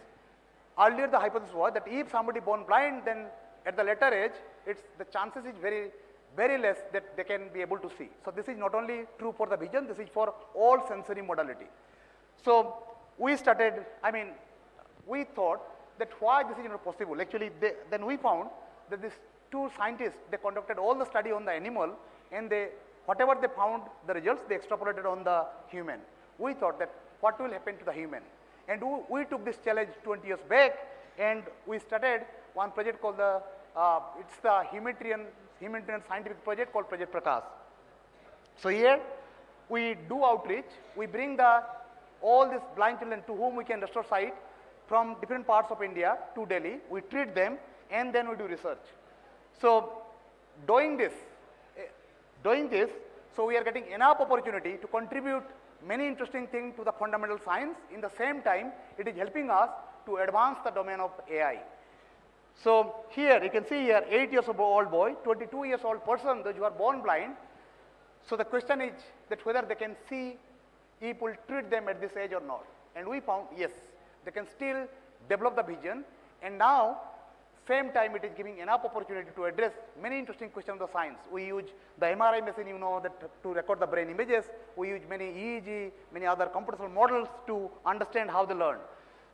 earlier the hypothesis was that if somebody born blind, then at the later age, the chances is very, very less that they can be able to see. So this is not only true for the vision, this is for all sensory modality. So we started, we thought that why this is not possible. Actually, then we found that these 2 scientists, they conducted all the study on the animal, and whatever they found, the results, they extrapolated on the human. We thought that what will happen to the human. And we took this challenge 20 years back, and we started one project called it's the humanitarian scientific project called Project Prakash. So here, we do outreach, we bring all these blind children to whom we can restore sight from different parts of India to Delhi, we treat them, and then we do research. So doing this, so we are getting enough opportunity to contribute many interesting things to the fundamental science. In the same time, it is helping us to advance the domain of AI. So here, you can see here, 8 years old boy, 22 years old person, those who are born blind. So the question is that whether they can see if we treat them at this age or not. And we found, yes, they can still develop the vision, and now, same time it is giving enough opportunity to address many interesting questions of the science. We use the MRI machine, that to record the brain images. We use many EEG, many other computational models to understand how they learn.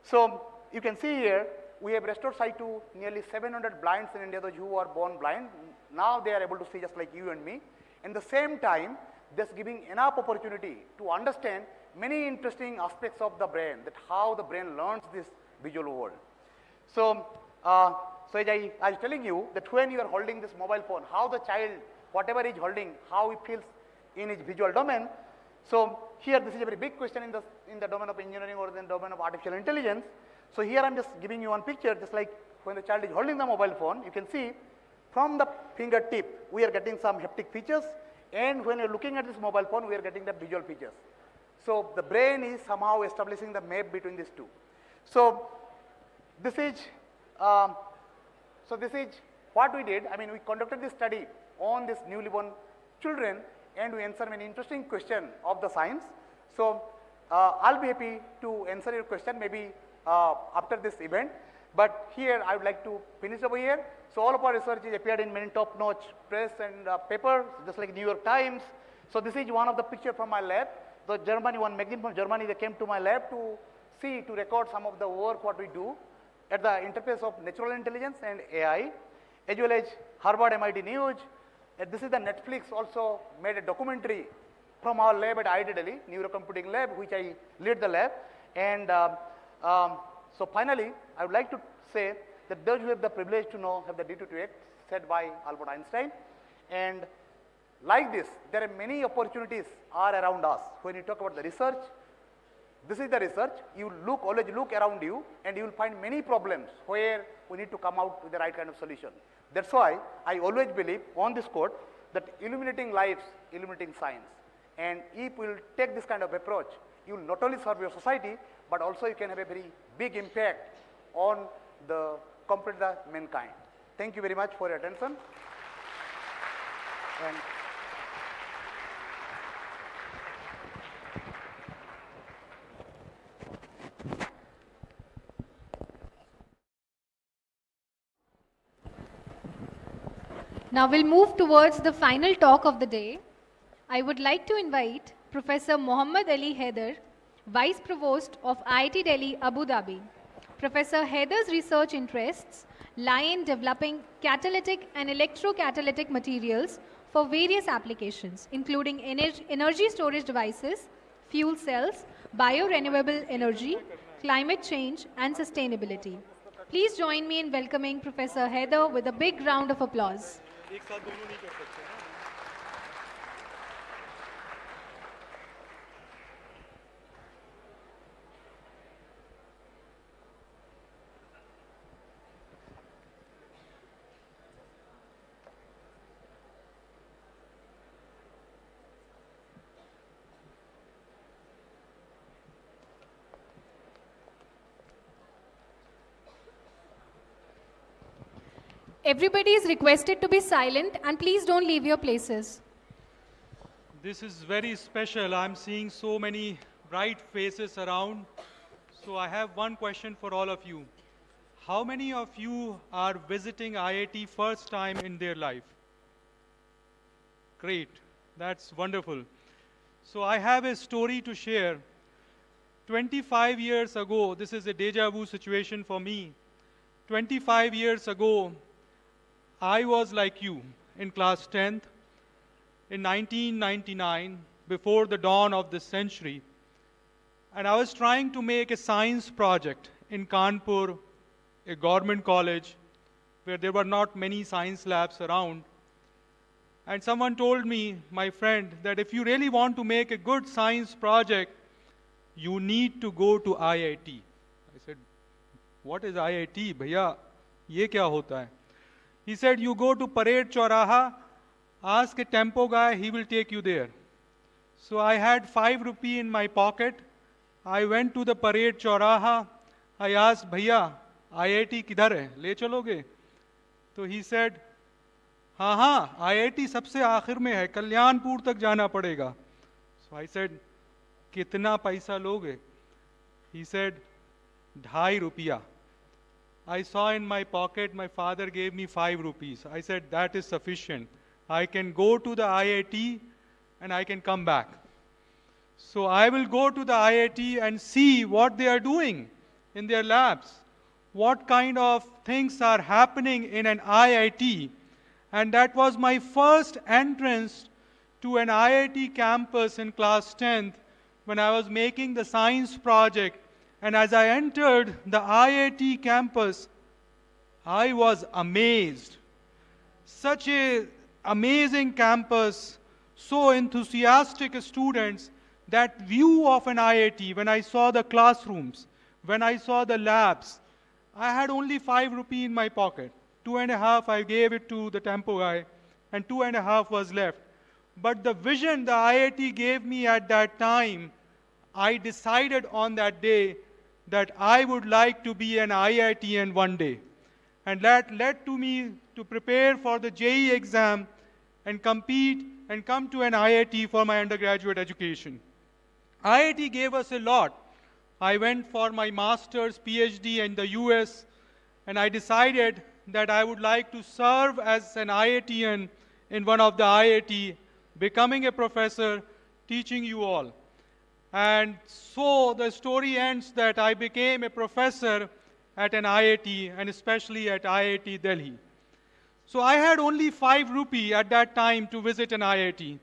So you can see here, we have restored sight to nearly 700 blinds in India, those who are born blind. Now they are able to see just like you and me. And the same time, that's giving enough opportunity to understand many interesting aspects of the brain, that how the brain learns this visual world. So, so as I was telling you that when you are holding this mobile phone, how the child, whatever he is holding, how he feels in his visual domain. So here this is a very big question in the domain of engineering or in the domain of artificial intelligence. So here I am just giving you one picture, just like when the child is holding the mobile phone, you can see from the fingertip, we are getting some haptic features, and when you are looking at this mobile phone, we are getting the visual features. So the brain is somehow establishing the map between these two. So this is, um, this is what we did. I mean, we conducted this study on this newly born children, and we answered many interesting questions of the science. So I'll be happy to answer your question maybe after this event. But here I would like to finish over here. So all of our research is appeared in many top-notch press and papers, just like New York Times. So this is one of the pictures from my lab. The Germany, one magazine from Germany, they came to my lab to see, to record some of the work what we do at the interface of natural intelligence and AI, as well as Harvard MIT News. This is the Netflix also made a documentary from our lab at IIT Delhi, Neurocomputing Lab, which I lead the lab. And so finally, I would like to say that those who have the privilege to know have the duty to act, said by Albert Einstein. And like this, there are many opportunities are around us. When you talk about the research, this is the research. You look, always look around you, and you will find many problems where we need to come out with the right kind of solution. That's why I always believe on this quote that illuminating lives, illuminating science. And if we will take this kind of approach, you will not only serve your society, but also you can have a very big impact on the complete mankind. Thank you very much for your attention. And now we'll move towards the final talk of the day. I would like to invite Professor Mohammad Ali Haider, Vice Provost of IIT Delhi Abu Dhabi. Professor Haider's research interests lie in developing catalytic and electrocatalytic materials for various applications, including energy storage devices, fuel cells, biorenewable energy, climate change, and sustainability. Please join me in welcoming Professor Haider with a big round of applause. Everybody is requested to be silent, and please don't leave your places. This is very special. I'm seeing so many bright faces around. So I have one question for all of you. How many of you are visiting IIT first time in their life? Great. That's wonderful. So I have a story to share. 25 years ago, this is a deja vu situation for me. 25 years ago, I was like you in class 10th in 1999, before the dawn of this century. And I was trying to make a science project in Kanpur, a government college, where there were not many science labs around. And someone told me, my friend, that if you really want to make a good science project, you need to go to IIT. I said, what is IIT? Bhaiya, ye kya hota hai? He said, you go to Parade Chauraha, ask a tempo guy, he will take you there. So I had 5 rupees in my pocket. I went to the Parade Chauraha. I asked, Bhaiya, IIT kidhar hai? Le chaloge? So he said, हाँ, IIT सबसे आखिर में है, कल्याणपुर तक जाना पड़ेगा. So I said, कितना पैसा लोगे? He said, 2.5 rupees. I saw in my pocket, my father gave me 5 rupees. I said, that is sufficient. I can go to the IIT and I can come back. So I will go to the IIT and see what they are doing in their labs. What kind of things are happening in an IIT. And that was my first entrance to an IIT campus in class 10th when I was making the science project. And as I entered the IIT campus, I was amazed. Such an amazing campus, so enthusiastic students, that view of an IIT, when I saw the classrooms, when I saw the labs, I had only 5 rupees in my pocket. 2.5 I gave it to the tempo guy, and 2.5 was left. But the vision the IIT gave me at that time, I decided on that day that I would like to be an IITian one day. And that led to me to prepare for the JEE exam and compete and come to an IIT for my undergraduate education. IIT gave us a lot. I went for my master's, PhD in the US, and I decided that I would like to serve as an IITian in one of the IIT, becoming a professor, teaching you all. And so the story ends that I became a professor at an IIT, and especially at IIT Delhi. So I had only 5 rupee at that time to visit an IIT.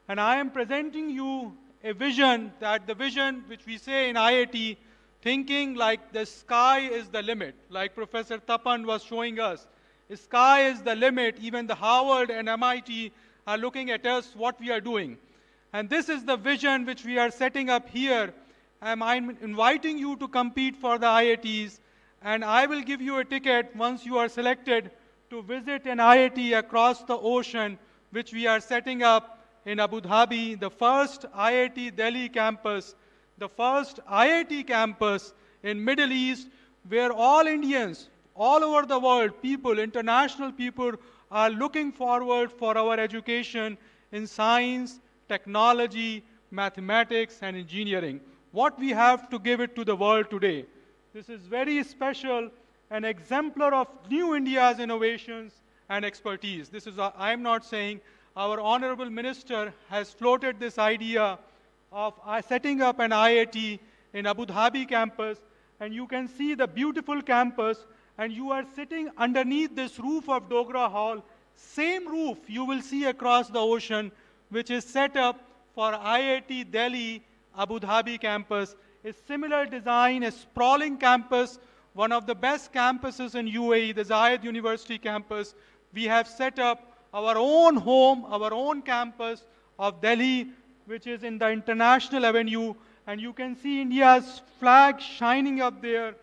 And I am presenting you a vision, that the vision which we say in IIT, thinking like the sky is the limit, like Professor Tapan was showing us. The sky is the limit. Even the Harvard and MIT are looking at us, what we are doing. And this is the vision which we are setting up here. I'm inviting you to compete for the IITs, and I will give you a ticket once you are selected to visit an IIT across the ocean, which we are setting up in Abu Dhabi, the first IIT Delhi campus, the first IIT campus in Middle East, where all Indians, all over the world, people, international people, are looking forward for our education in science, technology, mathematics, and engineering. What we have to give it to the world today. This is very special, an exemplar of new India's innovations and expertise. This is, I'm not saying, our honorable minister has floated this idea of setting up an IIT in Abu Dhabi campus, and you can see the beautiful campus, and you are sitting underneath this roof of Dogra Hall, same roof you will see across the ocean, which is set up for IIT Delhi Abu Dhabi campus. A similar design, a sprawling campus, one of the best campuses in UAE, the Zayed University campus. We have set up our own home, our own campus of Delhi, which is in the International Avenue, and you can see India's flag shining up there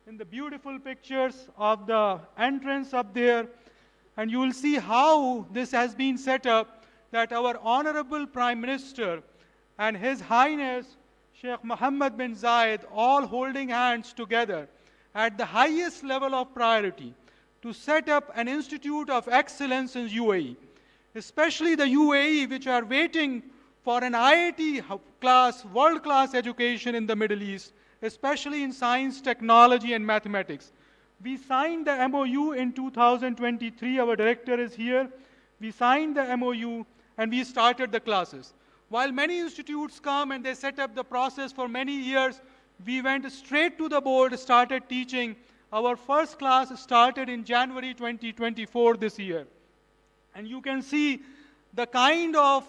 in the beautiful pictures of the entrance up there. And you will see how this has been set up, that our Honorable Prime Minister and His Highness Sheikh Mohammed bin Zayed, all holding hands together at the highest level of priority to set up an institute of excellence in UAE, especially the UAE, which are waiting for an IIT class, world-class education in the Middle East, especially in science, technology, and mathematics. We signed the MOU in 2023. Our director is here. We signed the MOU, and we started the classes. While many institutes come and they set up the process for many years, we went straight to the board, started teaching. Our first class started in January 2024 this year. And you can see the kind of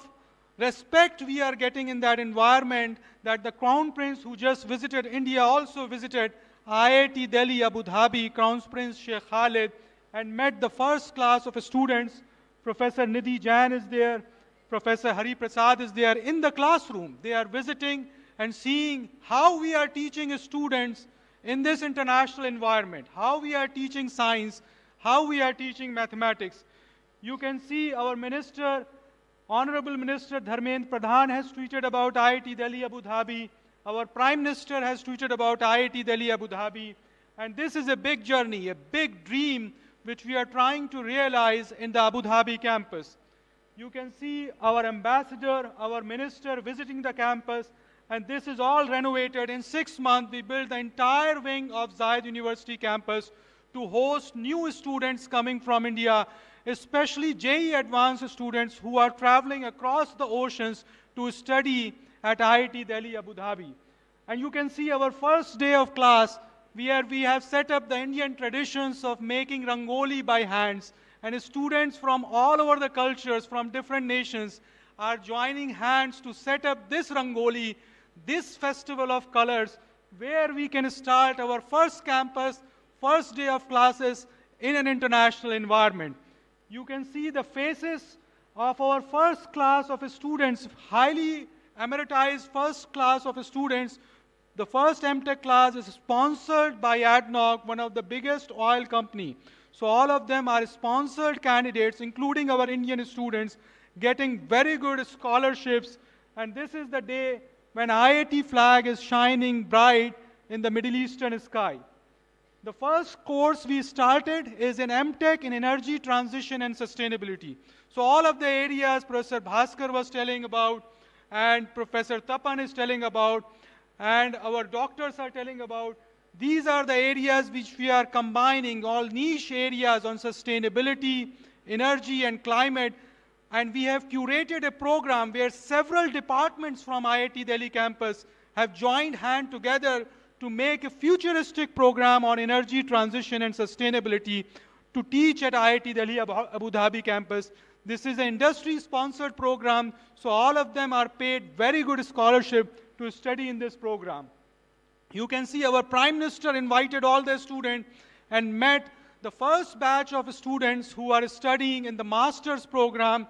respect we are getting in that environment, that the Crown Prince who just visited India also visited IIT Delhi Abu Dhabi, Crown Prince Sheikh Khalid, and met the first class of students. Professor Nidhi Jain is there. Professor Hari Prasad is there in the classroom. They are visiting and seeing how we are teaching students in this international environment, how we are teaching science, how we are teaching mathematics. You can see our minister, Honorable Minister Dharmendra Pradhan has tweeted about IIT Delhi Abu Dhabi. Our Prime Minister has tweeted about IIT Delhi Abu Dhabi. And this is a big journey, a big dream which we are trying to realize in the Abu Dhabi campus. You can see our ambassador, our minister visiting the campus, and this is all renovated. In 6 months, we built the entire wing of Zayed University campus to host new students coming from India, especially JEE advanced students who are traveling across the oceans to study at IIT Delhi Abu Dhabi. And you can see our first day of class, where we have set up the Indian traditions of making rangoli by hands, and students from all over the cultures, from different nations, are joining hands to set up this rangoli, this festival of colors, where we can start our first campus, first day of classes in an international environment. You can see the faces of our first class of students, highly emeritized first class of students. The first MTech class is sponsored by ADNOC, one of the biggest oil company. So all of them are sponsored candidates, including our Indian students, getting very good scholarships. And this is the day when IIT flag is shining bright in the Middle Eastern sky. The first course we started is an MTech in Energy Transition and Sustainability. So all of the areas Professor Bhaskar was telling about, and Professor Tapan is telling about, and our doctors are telling about, these are the areas which we are combining, all niche areas on sustainability, energy, and climate. And we have curated a program where several departments from IIT Delhi campus have joined hand together to make a futuristic program on energy transition and sustainability to teach at IIT Delhi Abu Dhabi campus. This is an industry-sponsored program, so all of them are paid very good scholarship to study in this program. You can see our Prime Minister invited all the students and met the first batch of students who are studying in the master's program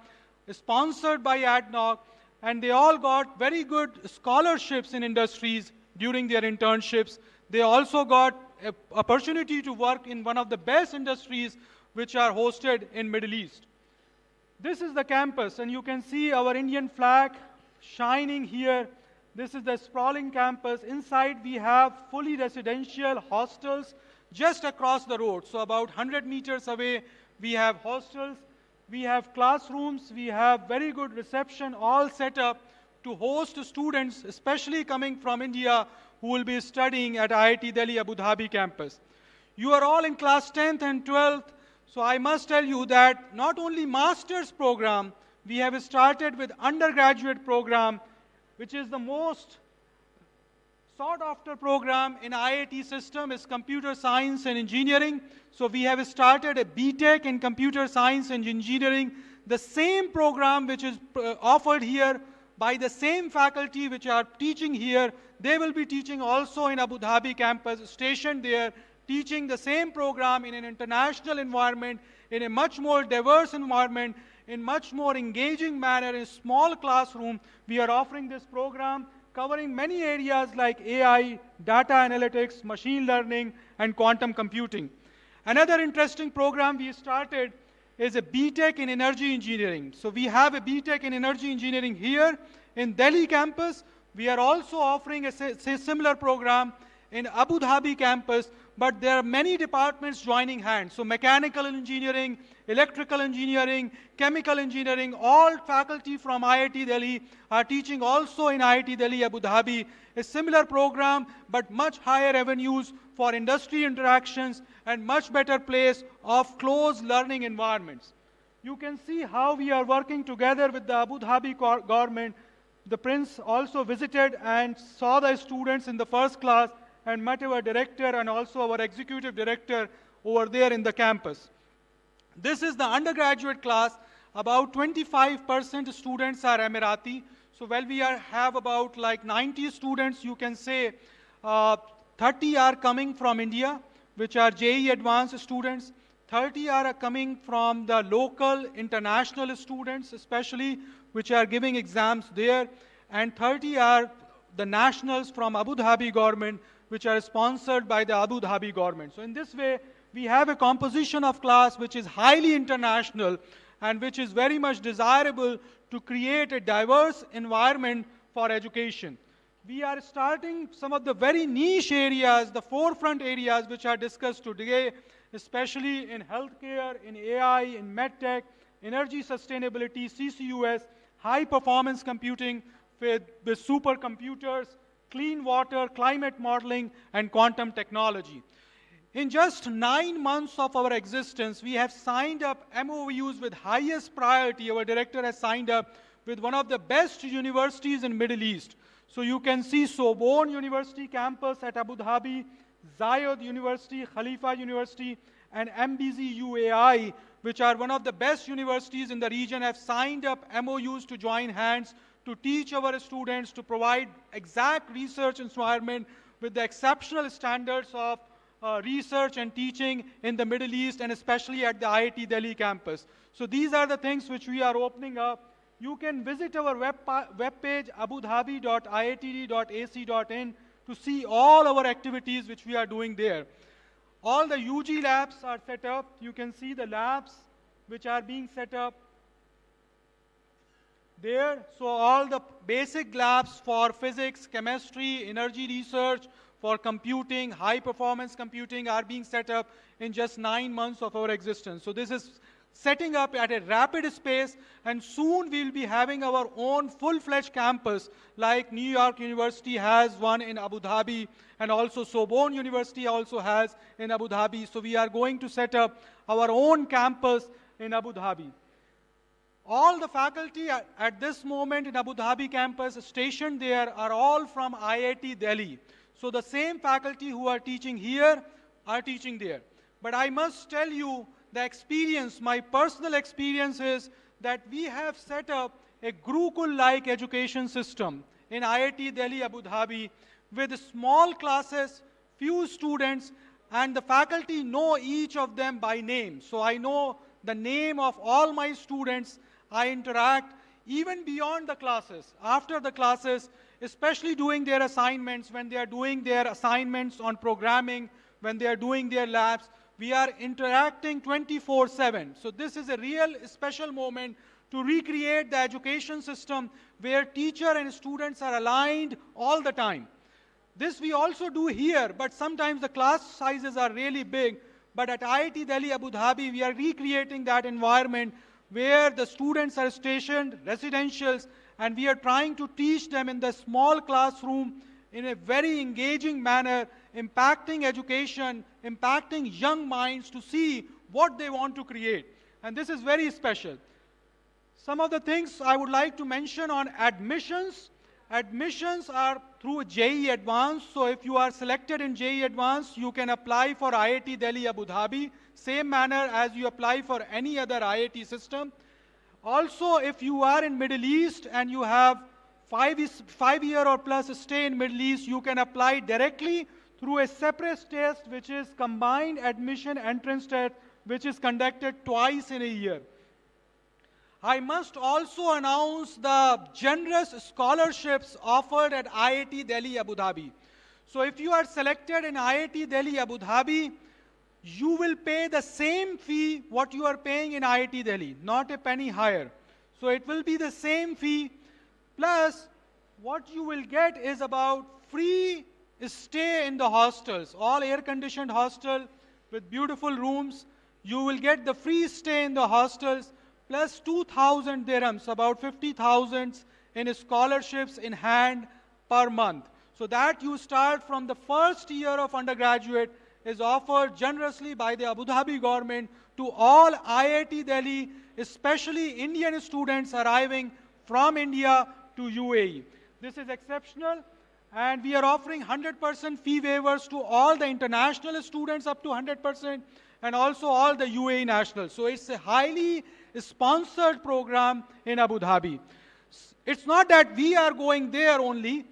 sponsored by ADNOC, and they all got very good scholarships in industries during their internships. They also got an opportunity to work in one of the best industries which are hosted in Middle East. This is the campus, and you can see our Indian flag shining here. This is the sprawling campus. Inside we have fully residential hostels just across the road. So about 100 meters away, we have hostels, we have classrooms, we have very good reception, all set up to host students, especially coming from India, who will be studying at IIT Delhi Abu Dhabi campus. You are all in class 10th and 12th, so I must tell you that not only master's program, we have started with undergraduate program, which is the most sought after program in IIT system is computer science and engineering. So we have started a BTech in computer science and engineering, the same program which is offered here by the same faculty which are teaching here. They will be teaching also in Abu Dhabi campus, stationed there, teaching the same program in an international environment, in a much more diverse environment, in much more engaging manner, in a small classroom. We are offering this program covering many areas like AI, data analytics, machine learning, and quantum computing. Another interesting program we started is a BTech in energy engineering. So we have a BTech in energy engineering here in Delhi campus. We are also offering a similar program in Abu Dhabi campus, but there are many departments joining hands. So mechanical engineering, electrical engineering, chemical engineering, all faculty from IIT Delhi are teaching also in IIT Delhi Abu Dhabi, a similar program, but much higher avenues for industry interactions and much better place of closed learning environments. You can see how we are working together with the Abu Dhabi government. The Prince also visited and saw the students in the first class and met our director and also our executive director over there in the campus. This is the undergraduate class. About 25% students are Emirati. So while we have about like 90 students, you can say 30 are coming from India, which are JEE advanced students. 30 are coming from the local international students, especially, which are giving exams there. And 30 are the nationals from Abu Dhabi government, which are sponsored by the Abu Dhabi government. So in this way, we have a composition of class which is highly international and which is very much desirable to create a diverse environment for education. We are starting some of the very niche areas, the forefront areas which are discussed today, especially in healthcare, in AI, in medtech, energy sustainability, CCUS, high performance computing with supercomputers, clean water, climate modeling, and quantum technology. In just 9 months of our existence, we have signed up MOUs with highest priority. Our director has signed up with one of the best universities in Middle East. So you can see Sorbonne University campus at Abu Dhabi, Zayed University, Khalifa University, and MBZ UAI, which are one of the best universities in the region, have signed up MOUs to join hands to teach our students, to provide exact research environment with the exceptional standards of research and teaching in the Middle East, and especially at the IIT Delhi campus. So these are the things which we are opening up. You can visit our webpage, abudhabi.iitd.ac.in, to see all our activities which we are doing there. All the UG labs are set up. You can see the labs which are being set up there. So all the basic labs for physics, chemistry, energy research, for computing, high performance computing are being set up in just 9 months of our existence. So this is setting up at a rapid pace, and soon we'll be having our own full-fledged campus like New York University has one in Abu Dhabi, and also Sorbonne University also has in Abu Dhabi. So we are going to set up our own campus in Abu Dhabi. All the faculty at this moment in Abu Dhabi campus stationed there are all from IIT Delhi. So the same faculty who are teaching here are teaching there. But I must tell you the experience, my personal experience is that we have set up a Gurukul-like education system in IIT Delhi Abu Dhabi with small classes, few students, and the faculty know each of them by name. So I know the name of all my students. I interact even beyond the classes, after the classes, especially doing their assignments, when they are doing their assignments on programming, when they are doing their labs, we are interacting 24/7. So this is a real special moment to recreate the education system where teacher and students are aligned all the time. This we also do here, but sometimes the class sizes are really big. But at IIT Delhi Abu Dhabi, we are recreating that environment where the students are stationed, residentials, and we are trying to teach them in the small classroom in a very engaging manner, impacting education, impacting young minds to see what they want to create. And this is very special. Some of the things I would like to mention on admissions. Admissions are through JEE Advanced. So if you are selected in JEE Advanced, you can apply for IIT Delhi Abu Dhabi, same manner as you apply for any other IIT system. Also, if you are in Middle East and you have 5-year or plus stay in Middle East, you can apply directly through a separate test, which is combined admission entrance test, which is conducted twice in a year. I must also announce the generous scholarships offered at IIT Delhi Abu Dhabi. So if you are selected in IIT Delhi Abu Dhabi, you will pay the same fee what you are paying in IIT Delhi, not a penny higher. So it will be the same fee, plus what you will get is about free stay in the hostels, all air-conditioned hostel with beautiful rooms. You will get the free stay in the hostels, plus 2,000 dirhams, about 50,000 in scholarships in hand per month. So that you start from the first year of undergraduate is offered generously by the Abu Dhabi government to all IIT Delhi, especially Indian students arriving from India to UAE. This is exceptional, and we are offering 100% fee waivers to all the international students up to 100%, and also all the UAE nationals. So it's a highly sponsored program in Abu Dhabi. It's not that we are going there only.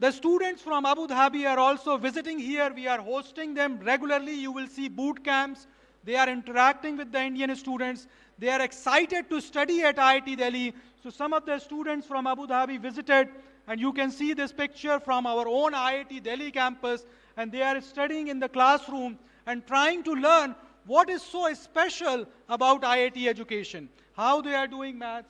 The students from Abu Dhabi are also visiting here. We are hosting them regularly. You will see boot camps. They are interacting with the Indian students. They are excited to study at IIT Delhi. So some of the students from Abu Dhabi visited, and you can see this picture from our own IIT Delhi campus, and they are studying in the classroom and trying to learn what is so special about IIT education, how they are doing maths.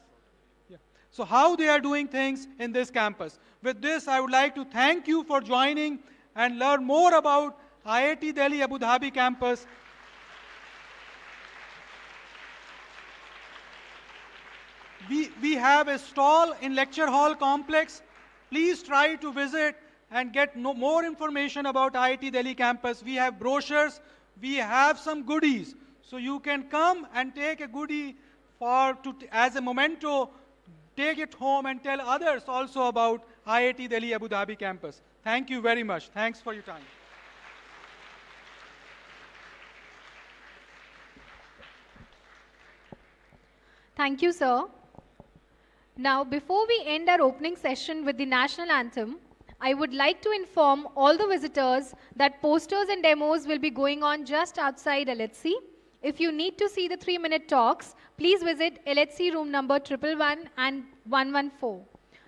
So how they are doing things in this campus. With this, I would like to thank you for joining and learn more about IIT Delhi Abu Dhabi campus. We have a stall in lecture hall complex. Please try to visit and get more information about IIT Delhi campus. We have brochures. We have some goodies. So you can come and take a goodie as a memento. Take it home and tell others also about IIT Delhi Abu Dhabi campus. Thank you very much. Thanks for your time. Thank you, sir. Now, before we end our opening session with the national anthem, I would like to inform all the visitors that posters and demos will be going on just outside LHC. If you need to see the 3-minute talks, please visit LHC room number 111 and 114.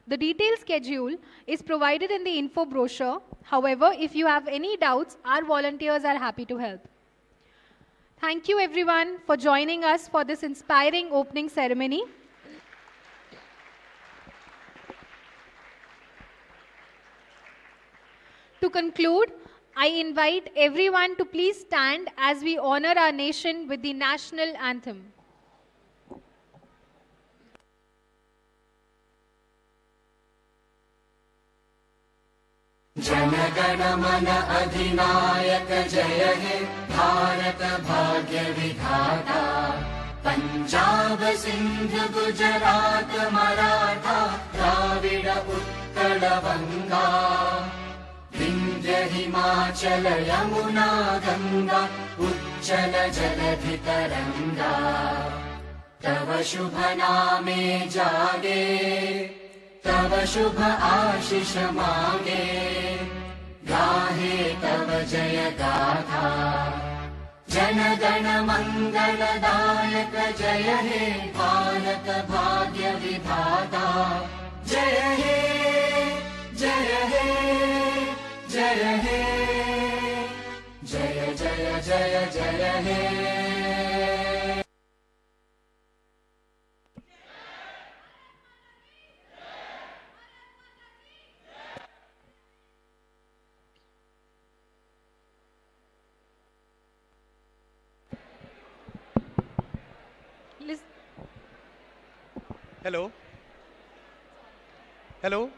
The detailed schedule is provided in the info brochure. However, if you have any doubts, our volunteers are happy to help. Thank you everyone for joining us for this inspiring opening ceremony. To conclude, I invite everyone to please stand as we honor our nation with the national anthem. जनगण मन अधिनायक जय हे भारत भाग्य विधाता पंजाब सिंध गुजरात मराठा द्राविड उत्कल बंगा विंध्य हिमाचल यमुना गंगा उच्चल जलधि तरंगा तव शुभ नामे जागे तव शुभ आशीष मांगे गाहे तव जय गाथा जन गण मंगलदायक जय हे भारत भाग्य विधाता जय हे जय हे जय हे जय जय जय जय हे Hello. Hello.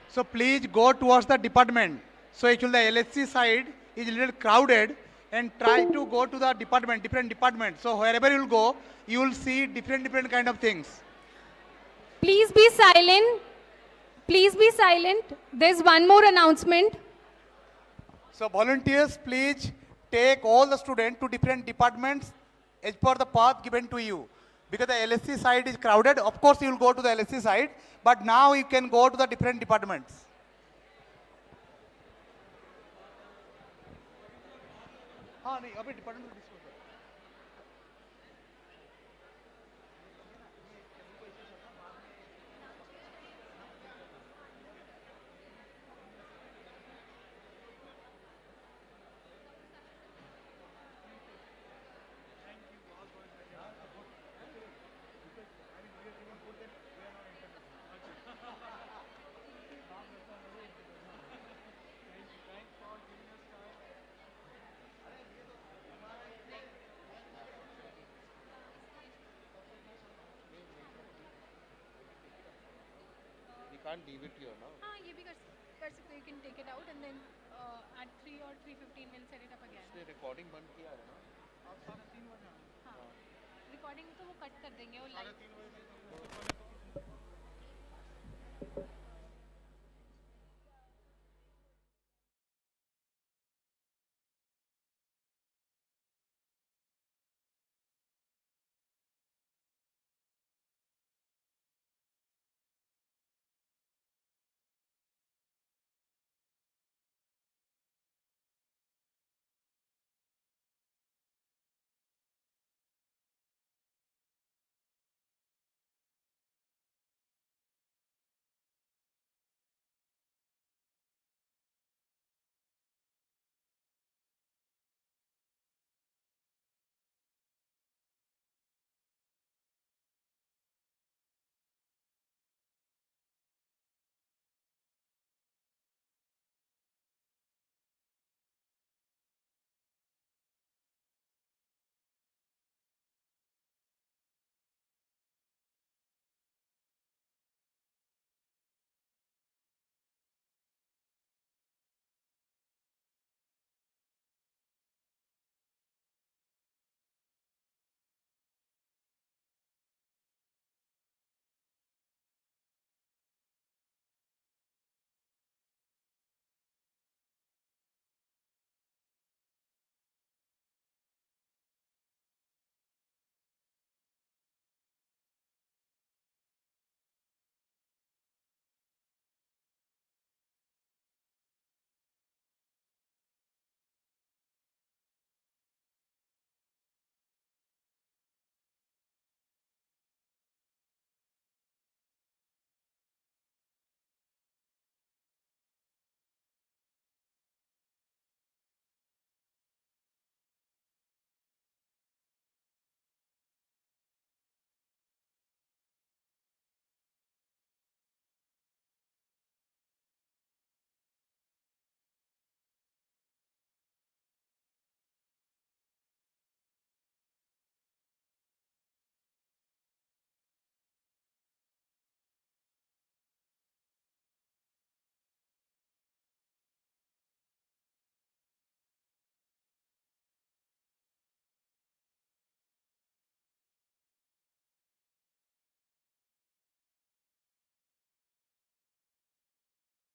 So please go towards the department. So actually the LSC side is a little crowded and try to go to the department, different departments. So wherever you will go, you will see different kind of things. Please be silent. Please be silent. There's one more announcement. So volunteers, please take all the students to different departments as per the path given to you. Because the LSC side is crowded, of course you will go to the LSC side, but now you can go to the different departments. हाँ नहीं अभी department can't leave it here now. हाँ ये भी कर सकते हो. You can take it out and then at 3 or 3:15 we'll set it up again. इसने recording बंद किया है ना? हाँ. Recording तो वो cut कर देंगे वो live.